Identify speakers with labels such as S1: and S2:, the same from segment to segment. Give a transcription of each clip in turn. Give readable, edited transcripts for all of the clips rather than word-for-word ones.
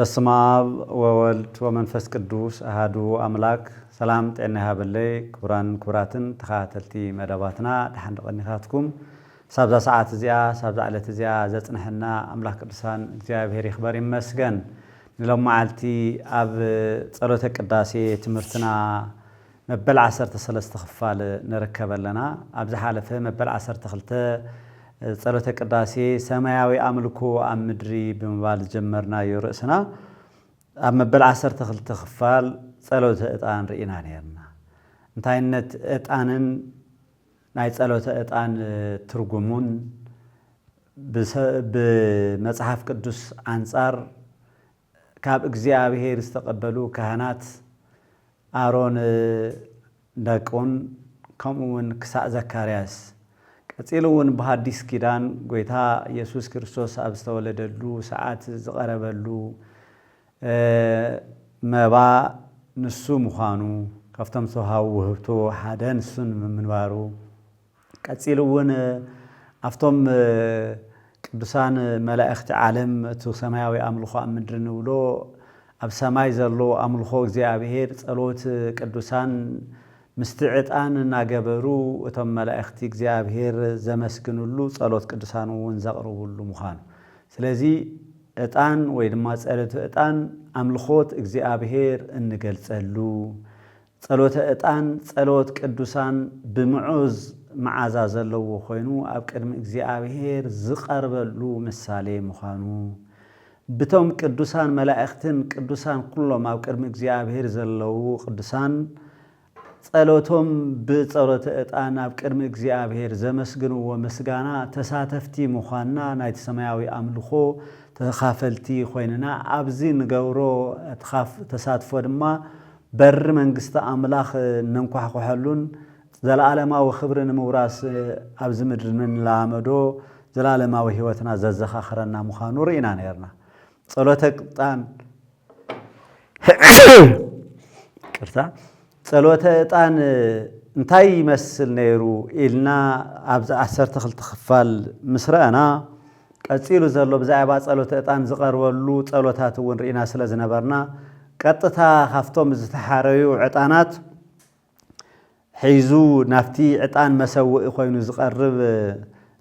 S1: በስመ አብ ወወልድ ወመንፈስ ቅዱስ አሐዱ አምላክ ሰላም ጤና ይሃበለይ ክቡራትን ተኸታተልቲ መደባትና ድሓን ቀኒኻትኩም ሳብዛ ሰዓት እዚኣ ሳብዛ ዕለት እዚኣ ዘጽንሐና አምላክ ቅዱሳን እግዚአብሔር ይኽበር ይመስገን ንሎም መዓልቲ ኣብ ጸሎተ ቅዳሴ ትምህርትና መበል 13 ክፋል ንርከበለና ኣብ ዝሓለፈ መበል 12 ጸሎተ ቅዳሴ ሰማያዊ አምልኮ ኣብ ምድሪ ብምባል ጀመርናዮ ርእስና ኣብ መበል 12 ክፋል ጸሎተ ዕጣን ርኢና ነርና እንታይነት ዕጣንን ናይ ጸሎተ ዕጣን ትርጉሙን በመጽሐፍ ቅዱስ አንጻር ካብ እግዚአብሔር ዝተቀበሉ ካህናት አሮን ደቁን ከምኡውን ክሳእ ዘካርያስ ቀጽሉውን በሐዲስ ኪዳን ጎይታ ኢየሱስ ክርስቶስ ኣብ ዝተወለደሉ ሰዓት ዝቀረበሉ መባ ንሱ ምዃኑ ካብቶም ተዋሃቡ ውህብቶ ሓደ ንሱን ምንባሩ ቀጽሉውን አፍቶም ቅዱሳን መላእክቲ ዓለም እቲ ሰማያዊ አምልኾ ኣብ ምድሪ ንብሎ ኣብ ሰማይ ዘሎ አምልኾ እግዚአብሔር ጸሎት ቅዱሳን ምስትዕጣን ናገበሩ እቶም መላእክቲ እግዚአብሔር ዘመስግኑሉ ጸሎት ቅዱሳን ወን ዘቅርቡሉ ምዃኑ ስለዚ ዕጣን ወይ ድማ ጸሎት ዕጣን አምልኾት እግዚአብሔር እንገልጸሉ ጸሎት ዕጣን ጸሎት ቅዱሳን ብምዑዝ መዓዛ ዘለዎ ኮይኑ ኣብ ቅድሚ እግዚአብሔር ዝቀርበሉ ምሳሌ ምዃኑ ብቶም ቅዱሳን መላእክትን ቅዱሳን ኩሎም ኣብ ቅድሚ እግዚአብሔር ዘለው ቅዱሳን ጸሎቶም በጸሎተ ዕጣን ኣብ ቅድሚ እግዚአብሔር ዘመስግንዎ ምስጋና ተሳተፍቲ ምዃንና ናይ ሰማያዊ አምልኾ ተኻፈልቲ ኮይንና ኣብዚ ንገብሮ ተሳትፎ ድማ በር መንግስተ አምላኽ ነንኳሕኳሕሉን ዘለዓለማዊ ክብሪ ንምውራስ ኣብዚ ምድሪ ንላመዶ ዘለዓለማዊ ህይወትና ዘዘኻኽረና ምዃኑ ርኢና ነርና ጸሎተ ዕጣን ጸሎተ ዕጣን እንታይ ይመስል ነይሩ ኢልና ኣብ 12 ክፋል ምስረአና ቀጽሉ ዘሎ ብዛዕባ ጸሎተ ዕጣን ዝቀርበሉ ጸሎታት እውን ርኢና ስለ ዝነበርና ቀጥታ ካፍቶም ዝተሓረዩ ዕጣናት ሒዙ ናፍቲ ዕጣን መሰውኢ ኮይኑ ዝቀርብ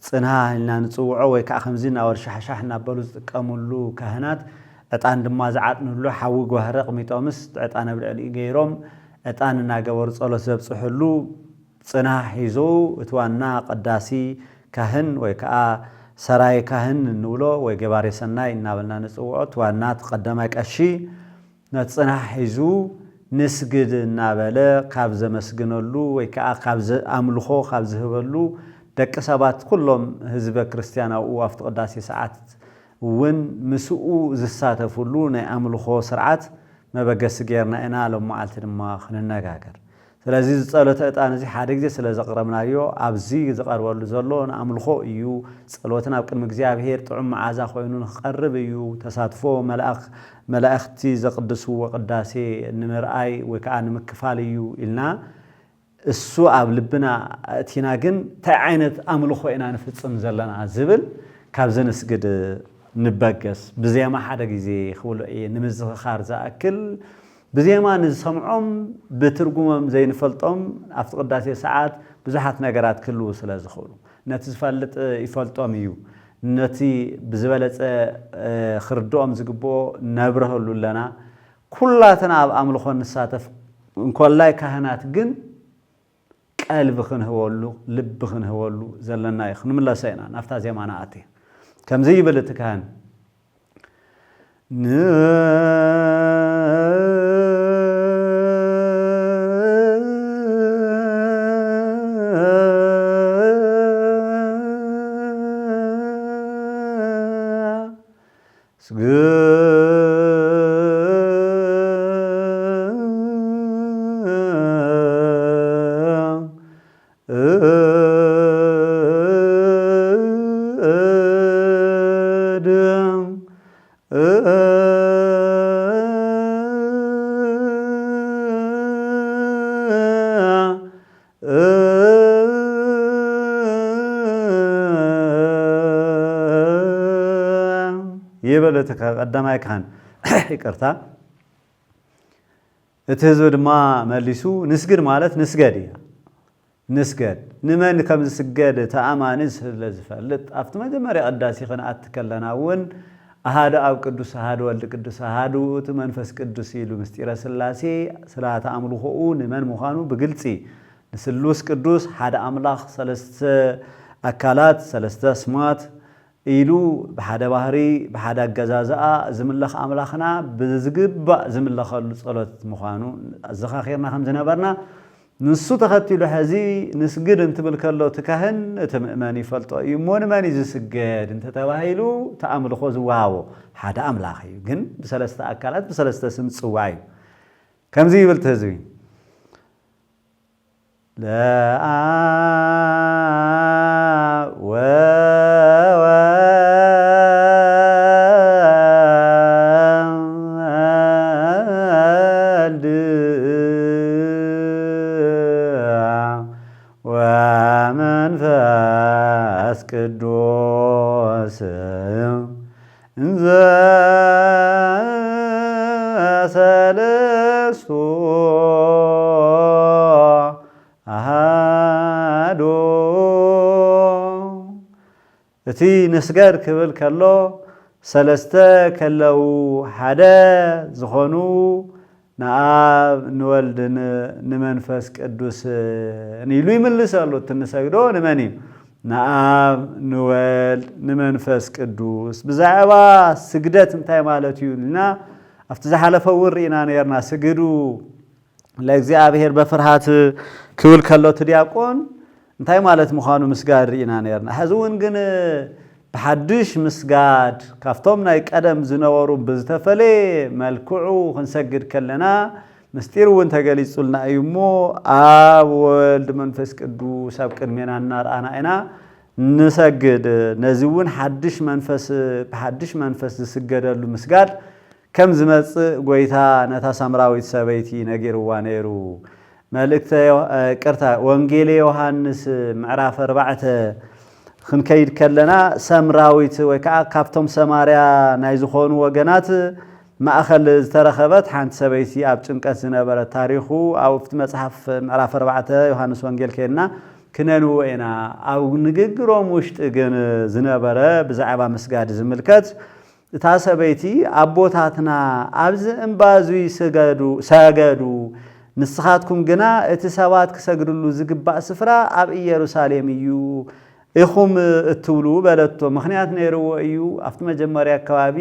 S1: ጽንሃ ኢልና ንጽውዖ ወይ ከዓ ከምዚ ናወር ሻሕሻሕ እናበሉ ዝጥቀሙሉ ካህናት ዕጣን ድማ ዝዓጥንሉ ሓዊ ጓህረ ቅሚጦምስ ዕጣን ብልዕሊ ገይሮም ዕጣን እናገበሩ ጸሎት ዘብጽሕሉ ጽንሃ ሒዙ እቲ ዋና ቀዳሲ ካህን ወይ ከዓ ሰራይ ካህን ንብሎ ወይ ገባሬ ሰናይ እናበልና ንጽውዖ እቲ ዋና ተቀዳማይ ቀሺ ነቲ ጽንሃ ሒዙ ንስግድ እናበለ ካብ ዘመስግነሉ ወይ ከዓ ካብ አምልኾ ካብ ዝህበሉ ደቂ ሰባት ኩሎም ህዝበ ክርስቲያናዊ ኣብቲ ቅዳሴ ሰዓት እውን ምስኡ ዝሳተፉሉ ናይ አምልኾ ስርዓት መበገስ ጌርና ኢና ሎም መዓልቲ ድማ ክንነጋገር ስለዚ ጸሎተ ዕጣን እዚ ሓደ ግዜ ስለ ዘቅረብናዮ ኣብዚ ዝቀርበሉ ዘሎ ንአምልኾ እዩ ጸሎትን ኣብ ቅድሚ እግዚአብሔር ጥዑም መዓዛ ኮይኑ ንኽቀርብ እዩ ተሳትፎ መላእክቲ ዘቅድስዎ ቅዳሴ ንምርኣይ ወይ ከዓ ንምክፋል እዩ ኢልና እሱ ኣብ ልብና እቲና ግን እንታይ ዓይነት አምልኾ ኢና ንፍጽም ዘለና ዝብል ካብ ዘንስግድ ንበገስ ብዜማ ሓደ ግዜ ክብሎ ንምዝኻር ዝኣክል ብዜማ ንሰምዖም በትርጉሞም ዘይንፈልጦም ኣብቲ ቅዳሴ ሰዓት ብዙሓት ነገራት ክልው ስለ ዝኽእሉ ነቲ ዝፈልጥ ይፈልጦም እዩ ነቲ ብዝበለጸ ክርድኦም ዝግብኦ ነብረህሉ ለና ኩላትና ኣብ አምልኾ ንሳተፍ እንኮላይ ካህናት ግን ቀልቢ ክንህወሉ ልቢ ክንህወሉ ዘለና ይኽንምለሰ ኢና ናፍታ ዜማና ኣቴ ከምዚ ይብል እቲ ካህን يبلتك قدامك كان ይቅርታ እቲ ህዝቢ ድማ መሊሱ ንስግድ ማለት ንስገድ እያ ንስገድ ንመን ከም ዝስገድ ተኣማኒ ስለ ዝፈልጥ ኣብቲ መጀመርያ ቅዳሴ ክንኣት ከለና እውን ኣሃዱ ኣብ ቅዱስ ኣሃዱ ወልድ ቅዱስ ኣሃዱ እቲ መንፈስ ቅዱስ ኢሉ ምስጢረ ስላሴ ስርዓተ ኣምልኾኡ ንመን ምዃኑ ብግልፂ ንስሉስ ቅዱስ ሓደ ኣምላኽ ሰለስተ ኣካላት ሰለስተ ስማት ኢሉ ብሓደ ባህሪ ብሓደ ኣገዛዝኣ ዝምለኽ ኣምላኽና ብዝግባእ ዝምለኸሉ ጸሎት ምዃኑ ኣዘኻኺርና ከም ዝነበርና ንሱ ተኸቲሉ ሕዚ ንስግድ እንትብል ከሎ ትካህን እቲ ምእመን ይፈልጦ እዩ እሞ ንመን እዩ ዝስገድ እንተተባሂሉ ተኣምልኾ ዝወሃቦ ሓደ ኣምላኽ እዩ ግን ብሰለስተ ኣካላት ብሰለስተ ስም ዝፅዋዕ እዩ ከምዚ ይብል እቲ ህዝቢ ለኣብ ወወልድ ወመንፈስ ቅዱስ እንዘ ሰለስቱ ኣሃዱ እቲ ንስገድ ክብል ከሎ ሰለስተ ከለው ሓደ ዝኾኑ ንኣብ ንወልድ ንመንፈስ ቅዱስ ኢሉ ይምልሰሉ እቲ ንሰግዶ ንመን እዩ ንኣብ ንወልድ ንመንፈስ ቅዱስ ብዛዕባ ስግደት እንታይ ማለት እዩ ኢልና ኣብቲ ዝሓለፈ እውን ርኢና ነርና ስግዱ ለእግዚአብሔር በፍርሃት ክብል ከሎ እቲ ዲያቆን እንታይ ማለት ምዃኑ ምስጋድ ርኢና ነርና ሕዚ እውን ግን ብሓድሽ ምስጋድ ካብቶም ናይ ቀደም ዝነበሩ ብዝተፈለየ መልክዑ ክንሰግድ ከለና ምስጢር እውን ተገሊጹልና እዩ እሞ ኣብ ወልድ መንፈስ ቅዱስ ኣብ ቅድሜና እናርአና ኢና ንሰግድ ነዚ እውን ሓድሽ መንፈስ ብሓድሽ መንፈስ ዝስገደሉ ምስጋድ ከም ዝመጽእ ጎይታ ነታ ሳምራዊት ሰበይቲ ነጊርዋ ነይሩ መልእክተ ቅርታ ወንጌል ዮሐንስ ምዕራፍ 4 ክንከይድ ከለና ሰምራዊት ወይ ከዓ ካብቶም ሰማርያ ናይ ዝኾኑ ወገናት ማእኸል ዝተረኸበት ሓንቲ ሰበይቲ ኣብ ጭንቀት ዝነበረ ታሪኹ ኣብቲ መጽሓፍ ምዕራፍ 4 ዮሐንስ ወንጌል ከይድና ክነንዎ ኢና ኣብ ንግግሮም ውሽጢ ግን ዝነበረ ብዛዕባ ምስጋድ ዝምልከት እታ ሰበይቲ ኣቦታትና ኣብዚ እምባዙ ሰገዱ ንስኻትኩም ግና እቲ ሰባት ክሰግድሉ ዝግባእ ስፍራ ኣብ ኢየሩሳሌም እዩ ኢኹም እትብሉ በለቶ ምኽንያት ነይርዎ እዩ ኣብቲ መጀመርያ ከባቢ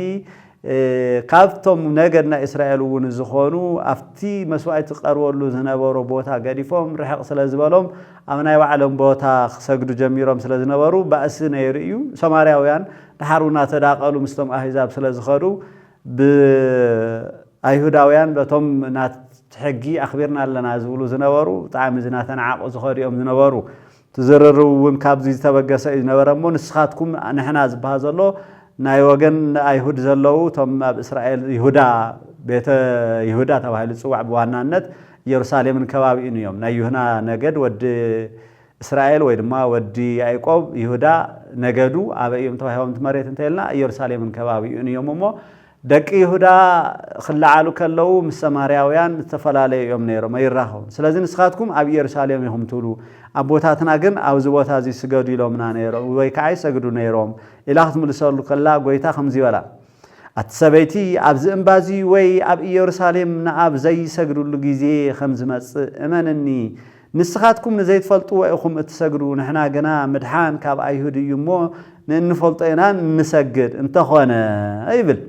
S1: ካብቶም ነገድና እስራኤል እውን ዝኾኑ ኣብቲ መስዋዕቲ ቀርበሉ ዝነበሩ ቦታ ገዲፎም ርሕቕ ስለ ዝበሎም ኣብ ናይ ባዕሎም ቦታ ክሰግዱ ጀሚሮም ስለ ዝነበሩ ባእሲ ነይሩ እዩ ሰማርያውያን ድሓሩና ተዳቐሉ ምስቶም ኣህዛብ ስለ ዝኸዱ ብኣይሁዳውያን በቶም ናት ሕጊ ኣኽቢርና ኣለና ዝብሉ ዝነበሩ ብጣዕሚ ዝናተንዓቑ ዝኸዱ እዮም ዝነበሩ ትዝርርቡ እውን ካብዚ ዝተበገሰ እዩ ዝነበረ እሞ ንስኻትኩም ንሕና ዝበሃል ዘሎ ናይ ወገን ኣይሁድ ዘለዉ ቶም ኣብ እስራኤል ይሁዳ ቤተ ይሁዳ ተባሂሉ ዝፅዋዕ ብዋናነት ኢየሩሳሌምን ከባቢኡን እዮም ናይ ይሁዳ ነገድ ወዲ እስራኤል ወይ ድማ ወዲ ያዕቆብ ይሁዳ ነገዱ ኣበዮም ተባሂሎም ትመሬት እንተልና ኢየሩሳሌምን ከባቢኡን እዮም እሞ ደቂ ይሁዳ ክለዓሉ ከለው ምስ ሰማርያውያን ዝተፈላለዩ እዮም ነይሮም ኣይራኸቡ ስለዚ ንስኻትኩም ኣብ ኢየሩሳሌም ኢኹም ትብሉ ኣቦታትና ግን ኣብዚ ቦታ እዚ ስገዱ ኢሎምና ነይሮም ወይ ከዓ ይሰግዱ ነይሮም ኢላ ክትምልሰሉ ከላ ጎይታ ከምዚ ይበላ ኣቲ ሰበይቲ ኣብዚ እምባዚ ወይ ኣብ ኢየሩሳሌም ንኣብ ዘይሰግዱሉ ግዜ ከም ዝመጽእ እመንኒ ንስኻትኩም ንዘይትፈልጥዎ ኢኹም እትሰግዱ ንሕና ግና ምድሓን ካብ ኣይሁድ እዩ እሞ ንንፈልጦ ኢና ንሰግድ እንተኾነ ይብል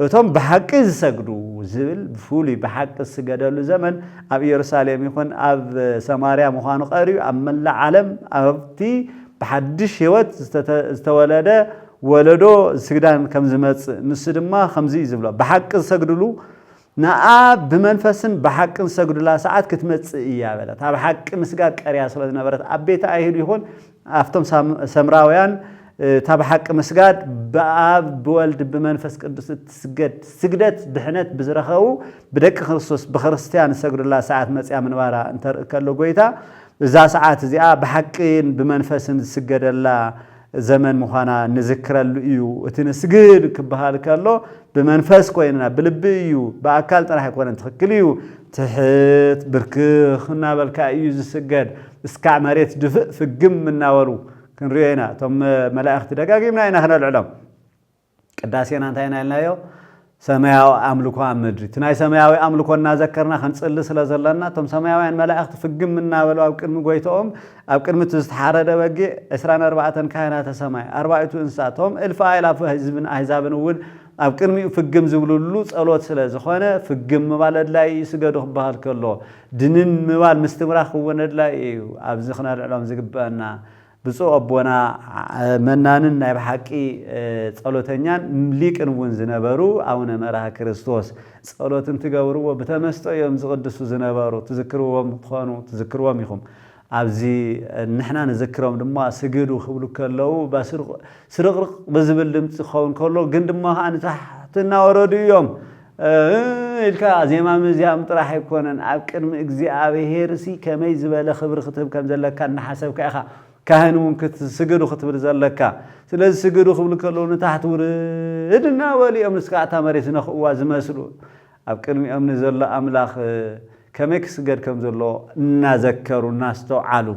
S1: እቶም ብሓቂ ዝሰግዱ ዝብል ብፍሉይ ብሓቂ ዝስገደሉ ዘመን ኣብ ኢየሩሳሌም ይኹን ኣብ ሰማርያ ምዃኑ ቀርዩ ኣብ መላእ ዓለም ኣብቲ ብሓድሽ ህይወት ዝተወለደ ወለዶ ስግዳን ከም ዝመጽእ ንሱ ድማ ከምዚ ዝብሎ ብሓቂ ዝሰግድሉ ንኣብ ብመንፈስን ብሓቅን ዝሰግዱላ ሰዓት ክትመጽእ እያ በለት ኣብ ሓቂ ምስጋድ ቀርያ ስለ ዝነበረት ኣብ ቤተ ኣይሁድ ይኹን ኣብቶም ሰምራውያን ታብ ሓቂ ምስጋድ በአብ በወልድ በመንፈስ ቅዱስ ትስገድ ስግደት ድሕነት ብዝረኸቡ ብደቂ ክርስቶስ በክርስቲያን ሰግዱላ ሰዓት መጽያ ምንባራ እንተርከሎ ጎይታ እዛ ሰዓት እዚኣ ብሓቂን ብመንፈስን ዝስገደላ زمن مخانا نذكر اليو وتنسجد كبهال كله بمنفس كويننا بلبيو بأكل راح يكون تخكليو تحت بركخنا بالكايو زسجد اسكع مريت دفء في الجم من ناورو كن رينا ثم ملائكة دقاقيمنا هنا هنا العلم قداسينا انتهينا لنا يو سماوي أملكو أمدري تناي سماوي أملكو نذكرنا خنصل سلازلنا ثم سماوي ملائكة في الجم من ناولو أو كلمة قويتهم أو كلمة تستحرد بقى إسران 4 كائنات سماء 4 إنساتهم ألف آلاف أحزاب ود أو كلمة في الجم زبلولو صلوات سلازخانة في الجم مبالد لا يسجدوا بحال كله دنين مبال مستمرخ وند لا أبزخنا العلم زقبنا بسوء أبونا منانن نايب حقي صلوتنيان مليك نون زنبرو أو نمرها كريستوس صلوتن تجاورو وبتمستو يوم زقدسو زنبرو تذكروهم خانو تذكروهم يخم أبزي نحنا نذكرهم دما سجدو خبلو كلو بسرق بزبل دم تخون كلو جند ما أنا تحتنا ورودي يوم إلكا زي ما مزيام طرح يكونن أبكر مجزي أبي هيرسي كما يزبل خبر خطب كم زلك كان حسب كأخا كهنو ممكن سجدو خطب زلكا سلز سجدو خبلو كلو نتحت ورودنا ولي أمن سكعتها مريسنا خواز مسلو أبكر أمن زل أملاخ كمكس قد كم زلوا نذكروا الناس تعالوا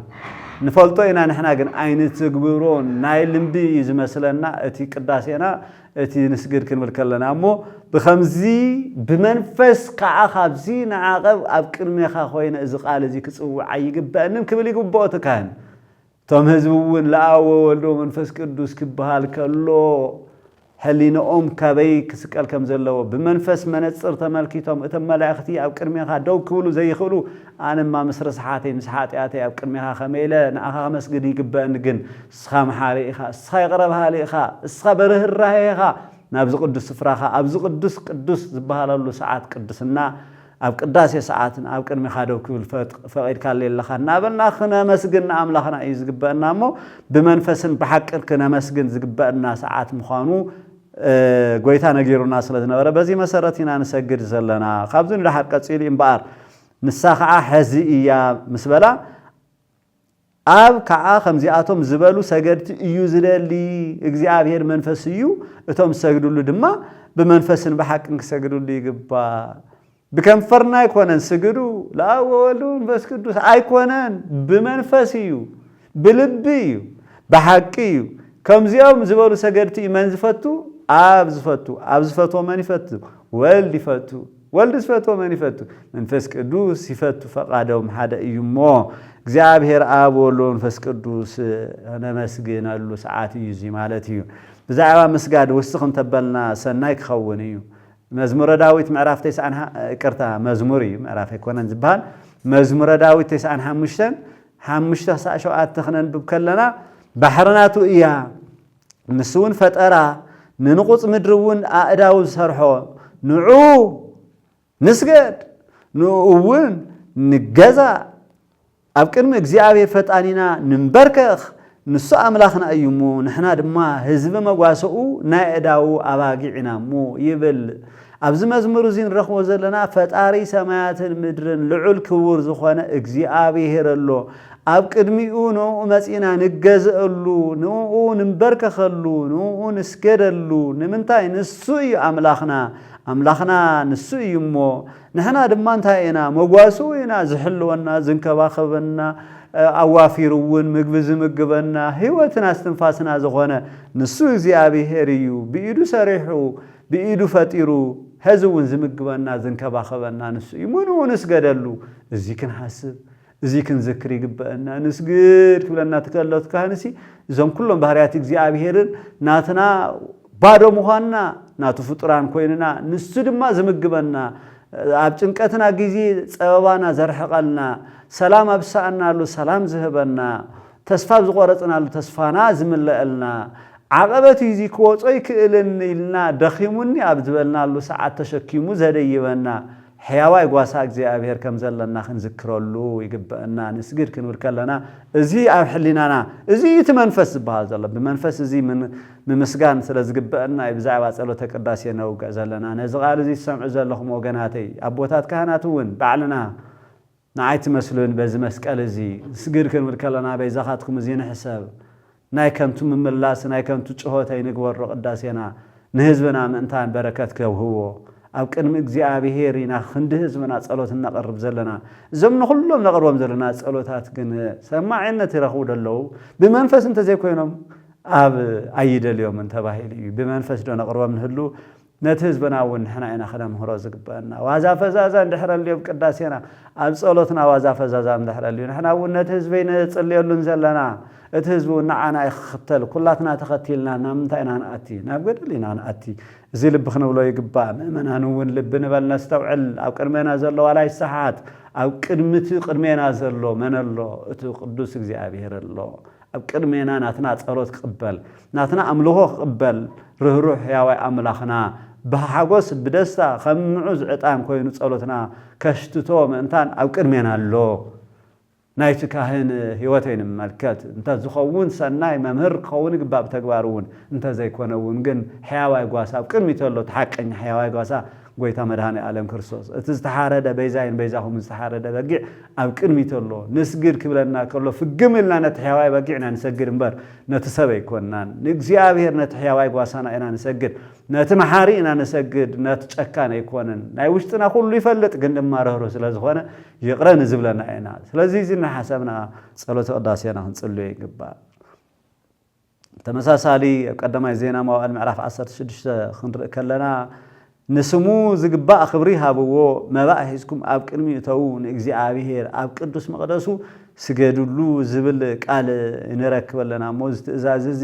S1: نفلتوا إن نحن عن عين تجبرون نايلم بي مثلنا أتي قداسينا أتي نسجد كن بالكلنا أمو بخمزي بمنفس كعخابزي نعاقب أبكر ميخا خوينا إذا قال زي كسو عيق بأنم كبلي قبوت كان توم هزبون لا ولو منفس قدوس كبهال كلو هلينا كبي كسكال كم زلوا بمنفس منصر تملكيتهم اتم ملائكتي أو كرميها دو كولو زي خلو أنا ما مسرس حاتي مسحاتي آتي أو كرميها خميلة نأخا مسجد يقبأن جن سخا محاري إخا سخا يقربها لي إخا سخا بره الرهي إخا نابز قدس فراخا أبز قدس زبها للو ساعات قدسنا أو قداسي ساعاتنا أو كرميها دو كول فغير كالي اللخا نابلنا خنا مسجدنا أملاخنا إيز قبأنا مو بمنفس بحق كنا مسجد زقبأنا ساعات مخانو قويتا نجيرو الناس لذنا بزي مسارتنا نسجد زلنا خابزون لحد قصيل إنبار نساخة حزئية مسبلا أب كعا خمزياتهم زبالو سجدت يوزلالي إجزاء بهر منفسيو اتهم سجدوا له دما بمنفس بحق إنك سجدوا لي قبا بكم فرنا يكونن سجدوا لا ولون بس كدوس أيكونن بمنفسيو بلبيو بحقيو كم زيهم زبالو سجدت إيمان زفتو أب زفتو من يفتو ولد يفتو ولد زفتو من يفتو منفس كدوس يفتو فقادهم حدا يمو እግዚአብሔር አብ ወልድ መንፈስ ቅዱስ አነ መስገን አሉ ሰዓት ይዚ ማለት እዩ በዛዕባ መስጋድ ወስኽን ተበልና ሰናይ ክኸውን እዩ መዝሙረ ዳዊት ምዕራፍ 9 ይቅርታ መዝሙር እዩ ምዕራፍ ይኮነን ዝባል መዝሙረ ዳዊት 95 5 ተኽነንብብ ከለና ባሕርናቱ እያ ንስውን ፈጠራ ንንቁጽ ምድርውን አእዳው ሰርሖ ንዑ ንስገድ ንኡውን ንገዛ أبكرم إجزاء فتانينا نمبركخ نسوا أملاخنا أيمو نحنا دما هزب مقاسو نائداو أباقعنا مو يبل أبز مزمروزين رخو زلنا فتاري سمايات المدرن لعل كور زخوانا إجزاء بيهرلو أبكرميو نو مسئنا نجزئلو نو نمبركخلو نو نسكرلو نمنتاي نسوي أملاخنا نسوي يمو نحنا دمان تاينا مقواسوينا زحلونا زنكباخبنا أوافيرون مقبز مقبنا هيوتنا استنفاسنا زغونا نسوي زيابي هيريو بإيدو سريحو بإيدو فتيرو هزون زمقبنا زنكباخبنا نسوي منو نسقدلو زيكن حاسب زيكن ذكري قبنا نسقد كلنا تكالوت كهنسي زم كلهم بهارياتك زيابي هيرن ناتنا بادو مخانا ناتو فطران كويننا نسودما زمقبنا أبتنكتنا جزي صوابنا زرحقلنا سلام أبسأنا له سلام ذهبنا تسفاب زغورتنا له تسفانا زملنا عقبتي زي كوصي كلنا دخيموني أبدبلنا له ساعات تشكيمو زديبنا حياواي قواساك زي أبير كم زلنا خنذكر له يقبلنا نسجد كنور كلنا زي أحلينا زي يتمنفس بهذا الله بمنفس زي من مسجان سلز قبلنا يبزع واسألو تقداسينا وقزلنا نزغال زي السمع زلهم وجناتي أبوتات كهناتون بعلنا نعيت مسلون بز مسكال زي سجد كنور كلنا بيزخاتكم زين حساب ናይ ከምቱ ምምላስ ናይ ከምቱ ጭሆተይ ንግበሮ ቅዳሴና ንህዝብና ምእንታን በረከት ከብህዎ ኣብ ቅድሚ እግዚአብሔር ኢና ክንዲ ህዝብና ጸሎት እናቀርብ ዘለና እዞም ንኹሎም ነቅርቦም ዘለና ጸሎታት ግን ሰማዕነት ይረኽቡ ደለው ብመንፈስ እንተ ዘይኮይኖም ኣብ ኣይደልዮም እንተባሂሉ እዩ ብመንፈስ ዶ ነቅርቦም ንህሉ ነቲ ህዝብና እውን ንሕና ኢና ክነምህሮ ዝግባአና ዋዛ ፈዛዛ እንድሕረልዮም ቅዳሴና ኣብ ጸሎትና ዋዛ ፈዛዛ እንድሕረልዩ ንሕና እውን ነቲ ህዝበይ ንጽልየሉን ዘለና እቲ ህዝቡ ንዓና ይኽተል ኩላትና ተኸቲልና ናምንታይ ኢና ንኣቲ ናብ ገደል ኢና ንኣቲ እዚ ልቢ ክንብሎ ይግባእ ምእመናን እውን ልቢ ንበል ነስተውዕል ኣብ ቅድሜና ዘሎ ዋላይ ሰሓት ኣብ ቅድሜና ዘሎ መን ኣሎ እቲ ቅዱስ እግዚአብሔር ኣሎ ኣብ ቅድሜና ናትና ጸሎት ክቅበል ናትና ኣምልኾ ክቅበል ርህሩህ ሕያዋይ ኣምላኽና ብሓጎስ ብደስታ ከም ምዑዝ ዕጣን ኮይኑ ጸሎትና ከሽትቶ ምእንታን ኣብ ቅድሜና ኣሎ ናይቲ ካህን ህይወተይ ንመልከት እንተ ዝኸውን ሰናይ መምህር ክኸውን ይግባእ ብተግባር እውን እንተ ዘይኮነ እውን ግን ሕያዋይ ጓሳ ኣብ ቅድሚት ኣሎ ተሓቀኛ ሕያዋይ ጓሳ ጎይታ መድኃኔ ዓለም ክርስቶስ እቲ ዝተሓረደ በይዛይን በይዛኹም ዝተሓረደ በጊዕ ኣብ ቅድሚት ኣሎ ንስግድ ክብለና ከሎ ፍግም ኢልና ነቲ ሕያዋይ በጊዕና ንሰግድ እምበር ነቲ ሰብ ኣይኮንናን ንእግዚአብሔር ነቲ ሕያዋይ ጓሳና ኢና ንሰግድ ነቲ መሓሪ ኢና ንሰግድ ነቲ ጨካን ኣይኮነን ናይ ውሽጥና ኩሉ ይፈልጥ ግን ድማ ርህሩህ ስለ ዝኾነ ይቕረን ዝብለና ኢና ስለዚ እዚ ንሓሰብና ጸሎተ ቅዳሴና ክንጽልዮ ይግባእ ተመሳሳሊ ኣብ ቀዳማይ ዜና መዋዕል ምዕራፍ 16 ክንርኢ ከለና ንስሙ ዝግባእ ክብሪ ሃብዎ መባእ ሒዝኩም ኣብ ቅድሚ እተው ንእግዚአብሔር ኣብ ቅዱስ መቅደሱ ስገድሉ ዝብል ቃል ንረክበለና እሞ እዚ ትእዛዝ እዚ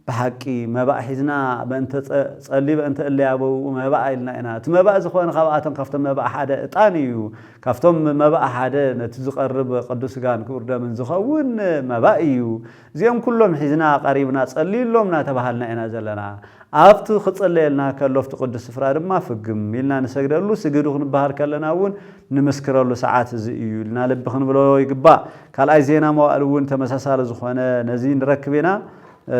S1: ብሓቂ መባእ ሒዝና በእንተ ጸሊብ እንተ እለያበው መባእ ኢልና ኢና እቲ መባእ ዝኾነ ካብኣቶም ካብቶም መባእ ሓደ ዕጣን እዩ ካብቶም መባእ ሓደ ነቲ ዝቐርብ ቅዱስ ሥጋን ክቡር ደምን ዝኸውን መባእ እዩ እዚኦም ኩሎም ሒዝና ቀሪብና ጸሊሎም እናተባሃልና ኢና ዘለና ኣብቲ ክጽለየልና ከሎፍቲ ቅዱስ ስፍራ ድማ ፍግም ኢልና ንሰግደሉ ስግዱ ክንበሃል ከለና እውን ንመስክረሉ ሰዓት እዚ እዩ ኢልና ልቢ ክንብሎ ይግባእ ካልኣይ ዜና መዋዕል እውን ተመሳሳሊ ዝኾነ ነዚ ንረክብ ኢና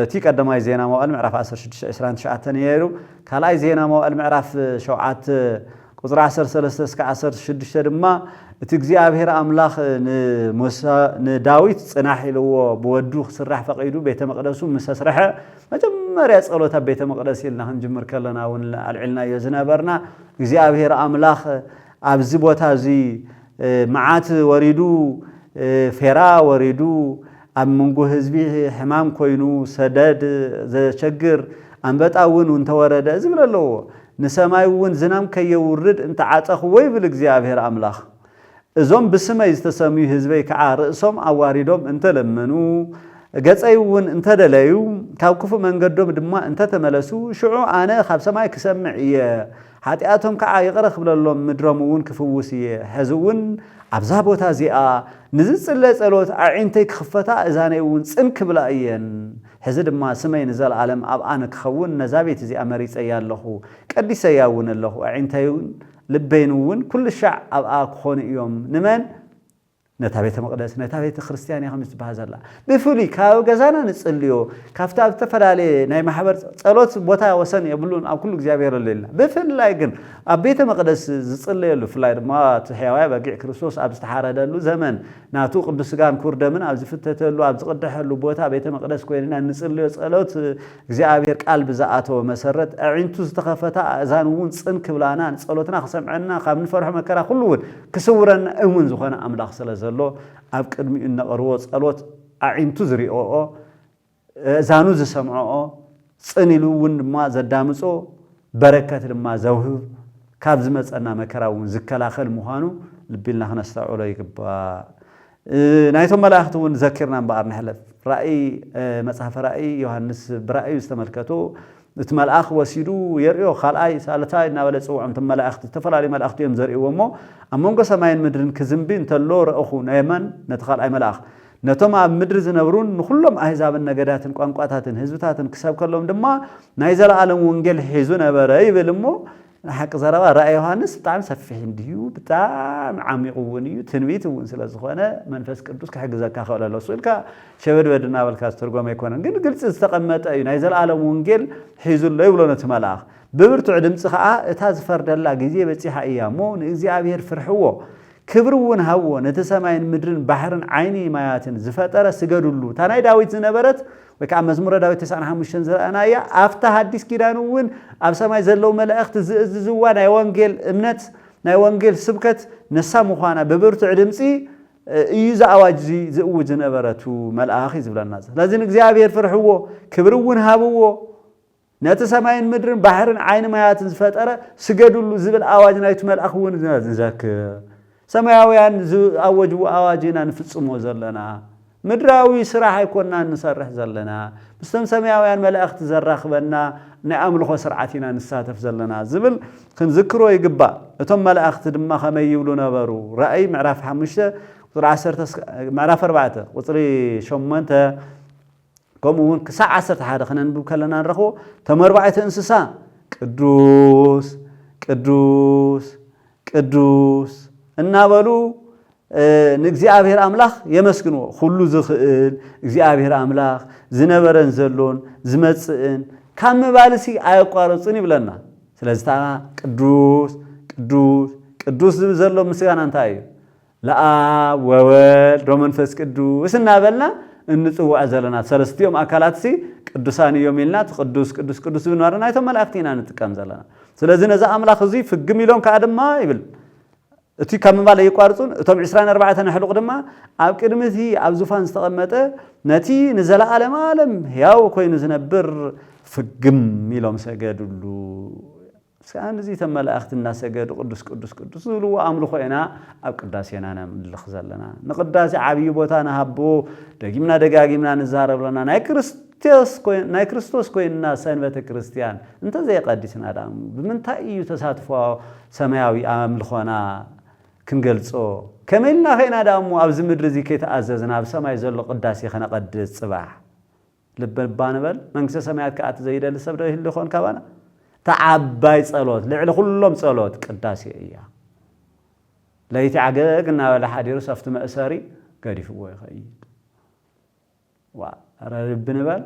S1: እቲ ቀዳማይ ዜና መዋዕል ምዕራፍ 16:29 ነይሩ ካልኣይ ዜና መዋዕል ምዕራፍ 7 ቁጥሪ 13 እስከ 16 ድማ እቲ እግዚአብሔር ኣምላኽ ንዳዊት ጽናሕ ኢልዎ ብወዱ ክስራሕ ፈቂዱ ቤተ መቅደሱ ምስ ተስረሐ መጀመርያ ጸሎት ኣብ ቤተ መቅደስ ኢልና ክንጅምር ከለና እውን ኣልዒልና እዩ ዝነበርና እግዚአብሔር ኣምላኽ ኣብዚ ቦታ እዚ መዓት ወሪዱ ፌራ ወሪዱ ኣብ መንጎ ህዝቢ ሕማም ኮይኑ ሰደድ ዘቸግር ኣንበጣ እውን እንተወረደ ዝብል ኣለዎ ንሰማይ እውን ዝናም ከየውርድ እንተዓፀኽዎ ይብል እግዚአብሔር ኣምላኽ እዞም ብስመይ ዝተሰምዩ ህዝበይ ከዓ ርእሶም ኣዋሪዶም እንተለመኑ ገጸይ እውን እንተደለዩ ካብ ክፉ መንገዶም ድማ እንተተመለሱ ሽዑ ኣነ ካብ ሰማይ ክሰምዕ እየ ሓጢኣቶም ከዓ ይቕረ ክብለሎም ምድሮም እውን ክፍውስ እየ ሕዚ እውን ኣብዛ ቦታ እዚኣ ንዝጽለ ጸሎት ኣዒንተይ ክኽፈታ እዛነይ እውን ጽን ክብላ እየን ሕዚ ድማ ስመይ ንዘለዓለም ኣብ ኣነ ክኸውን ነዛ ቤት እዚኣ መሪፀያ ኣለኹ ቀዲሰያ እውን ኣለኹ ኣዒንተይ ልበይን እውን ኩሉ ሻዕ ኣብኣ ክኾኑ እዮም ንመን ነታ ቤተ መቅደስ ነታ ቤተ ክርስቲያን ከም ዝባሃል ዘላ ብፍሉይ ካብ ገዛና ንጽልዮ ካብታ ዝተፈላለየ ናይ ማሕበር ጸሎት ቦታ ወሰን የብሉን ኣብ ኩሉ እግዚአብሔር ኣለልና ብፍላይ ግን ኣብ ቤተ መቅደስ ዝጽልየሉ ፍላይ ድማ ሕያዋይ በጊዕ ክርስቶስ ኣብ ዝተሓረደሉ ዘመን ናቱ ቅዱስ ሥጋን ክቡር ደምን ኣብ ዝፍተተሉ ኣብ ዝቅደሐሉ ቦታ ቤተ መቅደስ ኮይንና ንጽልዮ ጸሎት እግዚአብሔር ቃል ብዝኣተወ መሰረት ኣዒንቱ ዝተኸፈታ እዛን እውን ጽን ክብላና ጸሎትና ክሰምዐና ካብ ንፈርሖ መከራ ኩሉ እውን ክስውረና እሙን ዝኾነ ኣምላኽ ስለዘ ኣብ ቅድሚኡ ነቐርቦ ጸሎት ኣዒንቱ ዝሪኦኦ እዛኑ ዝሰምዖኦ ጽን ኢሉ እውን ድማ ዘዳምጾ በረከት ድማ ዘውህብ ካብ ዝመፀና መከራ እውን ዝከላኸል ምዃኑ ልቢልና ክነስተውዕሎ ይግባእ ናይቶም መላእኽቲ እውን ዘኪርና እምበኣር ንሕለፍ ራእይ መጽሓፈ ራእይ ዮሐንስ ብራእዩ ዝተመልከቶ እቲ መልአኽ ወሲዱ የርእዮ ካልኣይ ሳልሳይ እናበለ ጽውዖም እቶም መላእኽቲ ዝተፈላለዩ መላእኽቲ እዮም ዘርእይዎ እሞ ኣብ መንጎ ሰማይን ምድርን ክዝንቢ እንተሎ ረእኹ ናይ የማን ነቲ ካልኣይ መልአኽ ነቶም ኣብ ምድሪ ዝነብሩን ንኩሎም ኣሕዛብን ነገዳትን ቋንቋታትን ህዝብታትን ክሰብ ከሎም ድማ ናይ ዘለዓለም ወንጌል ሒዙ ነበረ ይብል እሞ حق زرابا رأي يوحنس بتاعم سفيح ديو بتاعم عميق ونيو تنبيت ونسلا زخانة منفس كردوس كحق زكاة ولا لا سؤال كا شباب بدنا بالكاستر قام يكونن قلت استقامت أي نايزل على مونجل حيز الله يبلون تملاخ ببرتو عدم سخاء تاز فرد الله جزية بتسيح أيامه نزي عبير فرحوه ክብርውን ሃዎ ነቲ ሰማይን ምድርን ባሕርን ዓይኒ ማያትን ዝፈጠረ ስገዱሉ ታናይ ዳዊት ዝነበረት ወይ ከዓ መዝሙረ ዳዊት 95 ዝረአናያ ኣፍታ ሐዲስ ኪዳን እውን ኣብ ሰማይ ዘለው መላእኽቲ ዝእዝዝዋ ናይ ወንጌል እምነት ናይ ወንጌል ስብከት ነሳ ምዃና በብርቱዕ ድምፂ እዩ ዝኣዋጅ ዝእውጅ ዝነበረቱ መልኣኽ ዝብለና ስለዚ ንእግዚአብሔር ፍርሕዎ ክብርውን ሃብዎ ነቲ ሰማይን ምድርን ባሕርን ዓይኒ ማያትን ዝፈጠረ ስገዱሉ ዝብል ኣዋጅ ናይቱ መልኣኽ እውን ንዘክር ሰማያውያን ዝኣወጅዎ ኣዋጅና ንፍጽሞ ዘለና ምድራዊ ስራሕ ኣይኮንና ንሰርሕ ዘለና ምስቶም ሰማያውያን መላእኽቲ ዘራኽበና ናይ ኣምልኾ ስርዓት ኢና ንሳተፍ ዘለና ዝብል ክንዝክሮ ይግባእ እቶም መላእኽቲ ድማ ከመይ ይብሉ ነበሩ ራእይ ምዕራፍ 5 ቁጥሪ 10 ምዕራፍ 4 ቁጥሪ 8 ከምኡውን ክሳዕ 11 ክነንብብ ከለና ንረኽቦ ተመርባዕቲ እንስሳ ቅዱስ ቅዱስ ቅዱስ እናበሉ ንእግዚአብሔር አምላኽ የመስግንዎ ሁሉ ዝኽእል እግዚአብሔር አምላኽ ዝነበረን ዘሎን ዝመጽእን ካብ ምባልሲ ኣይቋረጽን ይብለና ስለዚህ ታ ቅዱስ ቅዱስ ቅዱስ ዘሎ ምስጋና እንታይ እዩ ለአብ ወወልድ ወመንፈስ ቅዱስ እናበልና እንጽዋዕ ዘለና ሰለስቲኦም አካላት ቅዱሳን እዮም ኢልና ቅዱስ ቅዱስ ቅዱስ ብንዋርና እቶም መላእክቲ ኢና ንጥቀም ዘለና ስለዚህ ነዛ አምላኽ እዚ ፍግም ኢሎም ከዓ ድማ ይብል እቲ ካብ ምባል ይቋርጹን እቶም 24 ነሕልቕ ድማ ኣብ ቅድሚቲ ኣብ ዙፋን ዝተቐመጠ ነቲ ንዘላለም ዓለም ሕያው ኮይኑ ዝነብር ፍግም ኢሎም ሰገዱሉ ስካን እዚ ተመላእኽቲ እናሰገዱ ቅዱስ ቅዱስ ቅዱስ ዝብልዎ ኣምልኾ ኢና ኣብ ቅዳሴና ንምልኽ ዘለና ንቅዳሴ ዓብይ ቦታ ንሃቦ ደጊምና ደጋጊምና ንዛረብለና ናይ ክርስቶስ ኮይንና ሰንበተ ክርስቲያን እንተዘይቀዲስና ዳም ብምንታይ እዩ ተሳትፎ ሰማያዊ ኣምልኾና ክንገልጾ ከመይልና ኸይና ዳሙ ኣብዚ ምድሪ እዚ ከይተኣዘዝና ኣብ ሰማይ ዘሎ ቅዳሴ ከነቀድስ ጽባሕ ልበባንበል መንግስተ ሰማያት ከኣት ዘይደል ሰብ ዶ ይህሉ ይኾን ካባና ተዓባይ ጸሎት ልዕሊ ኩሎም ጸሎት ቅዳሴ እያ ለይቲ ዓገግ እናበለ ሓዲሩ ሰፍቲ መእሰሪ ገዲፍዎ ይኸይድ ረብንበል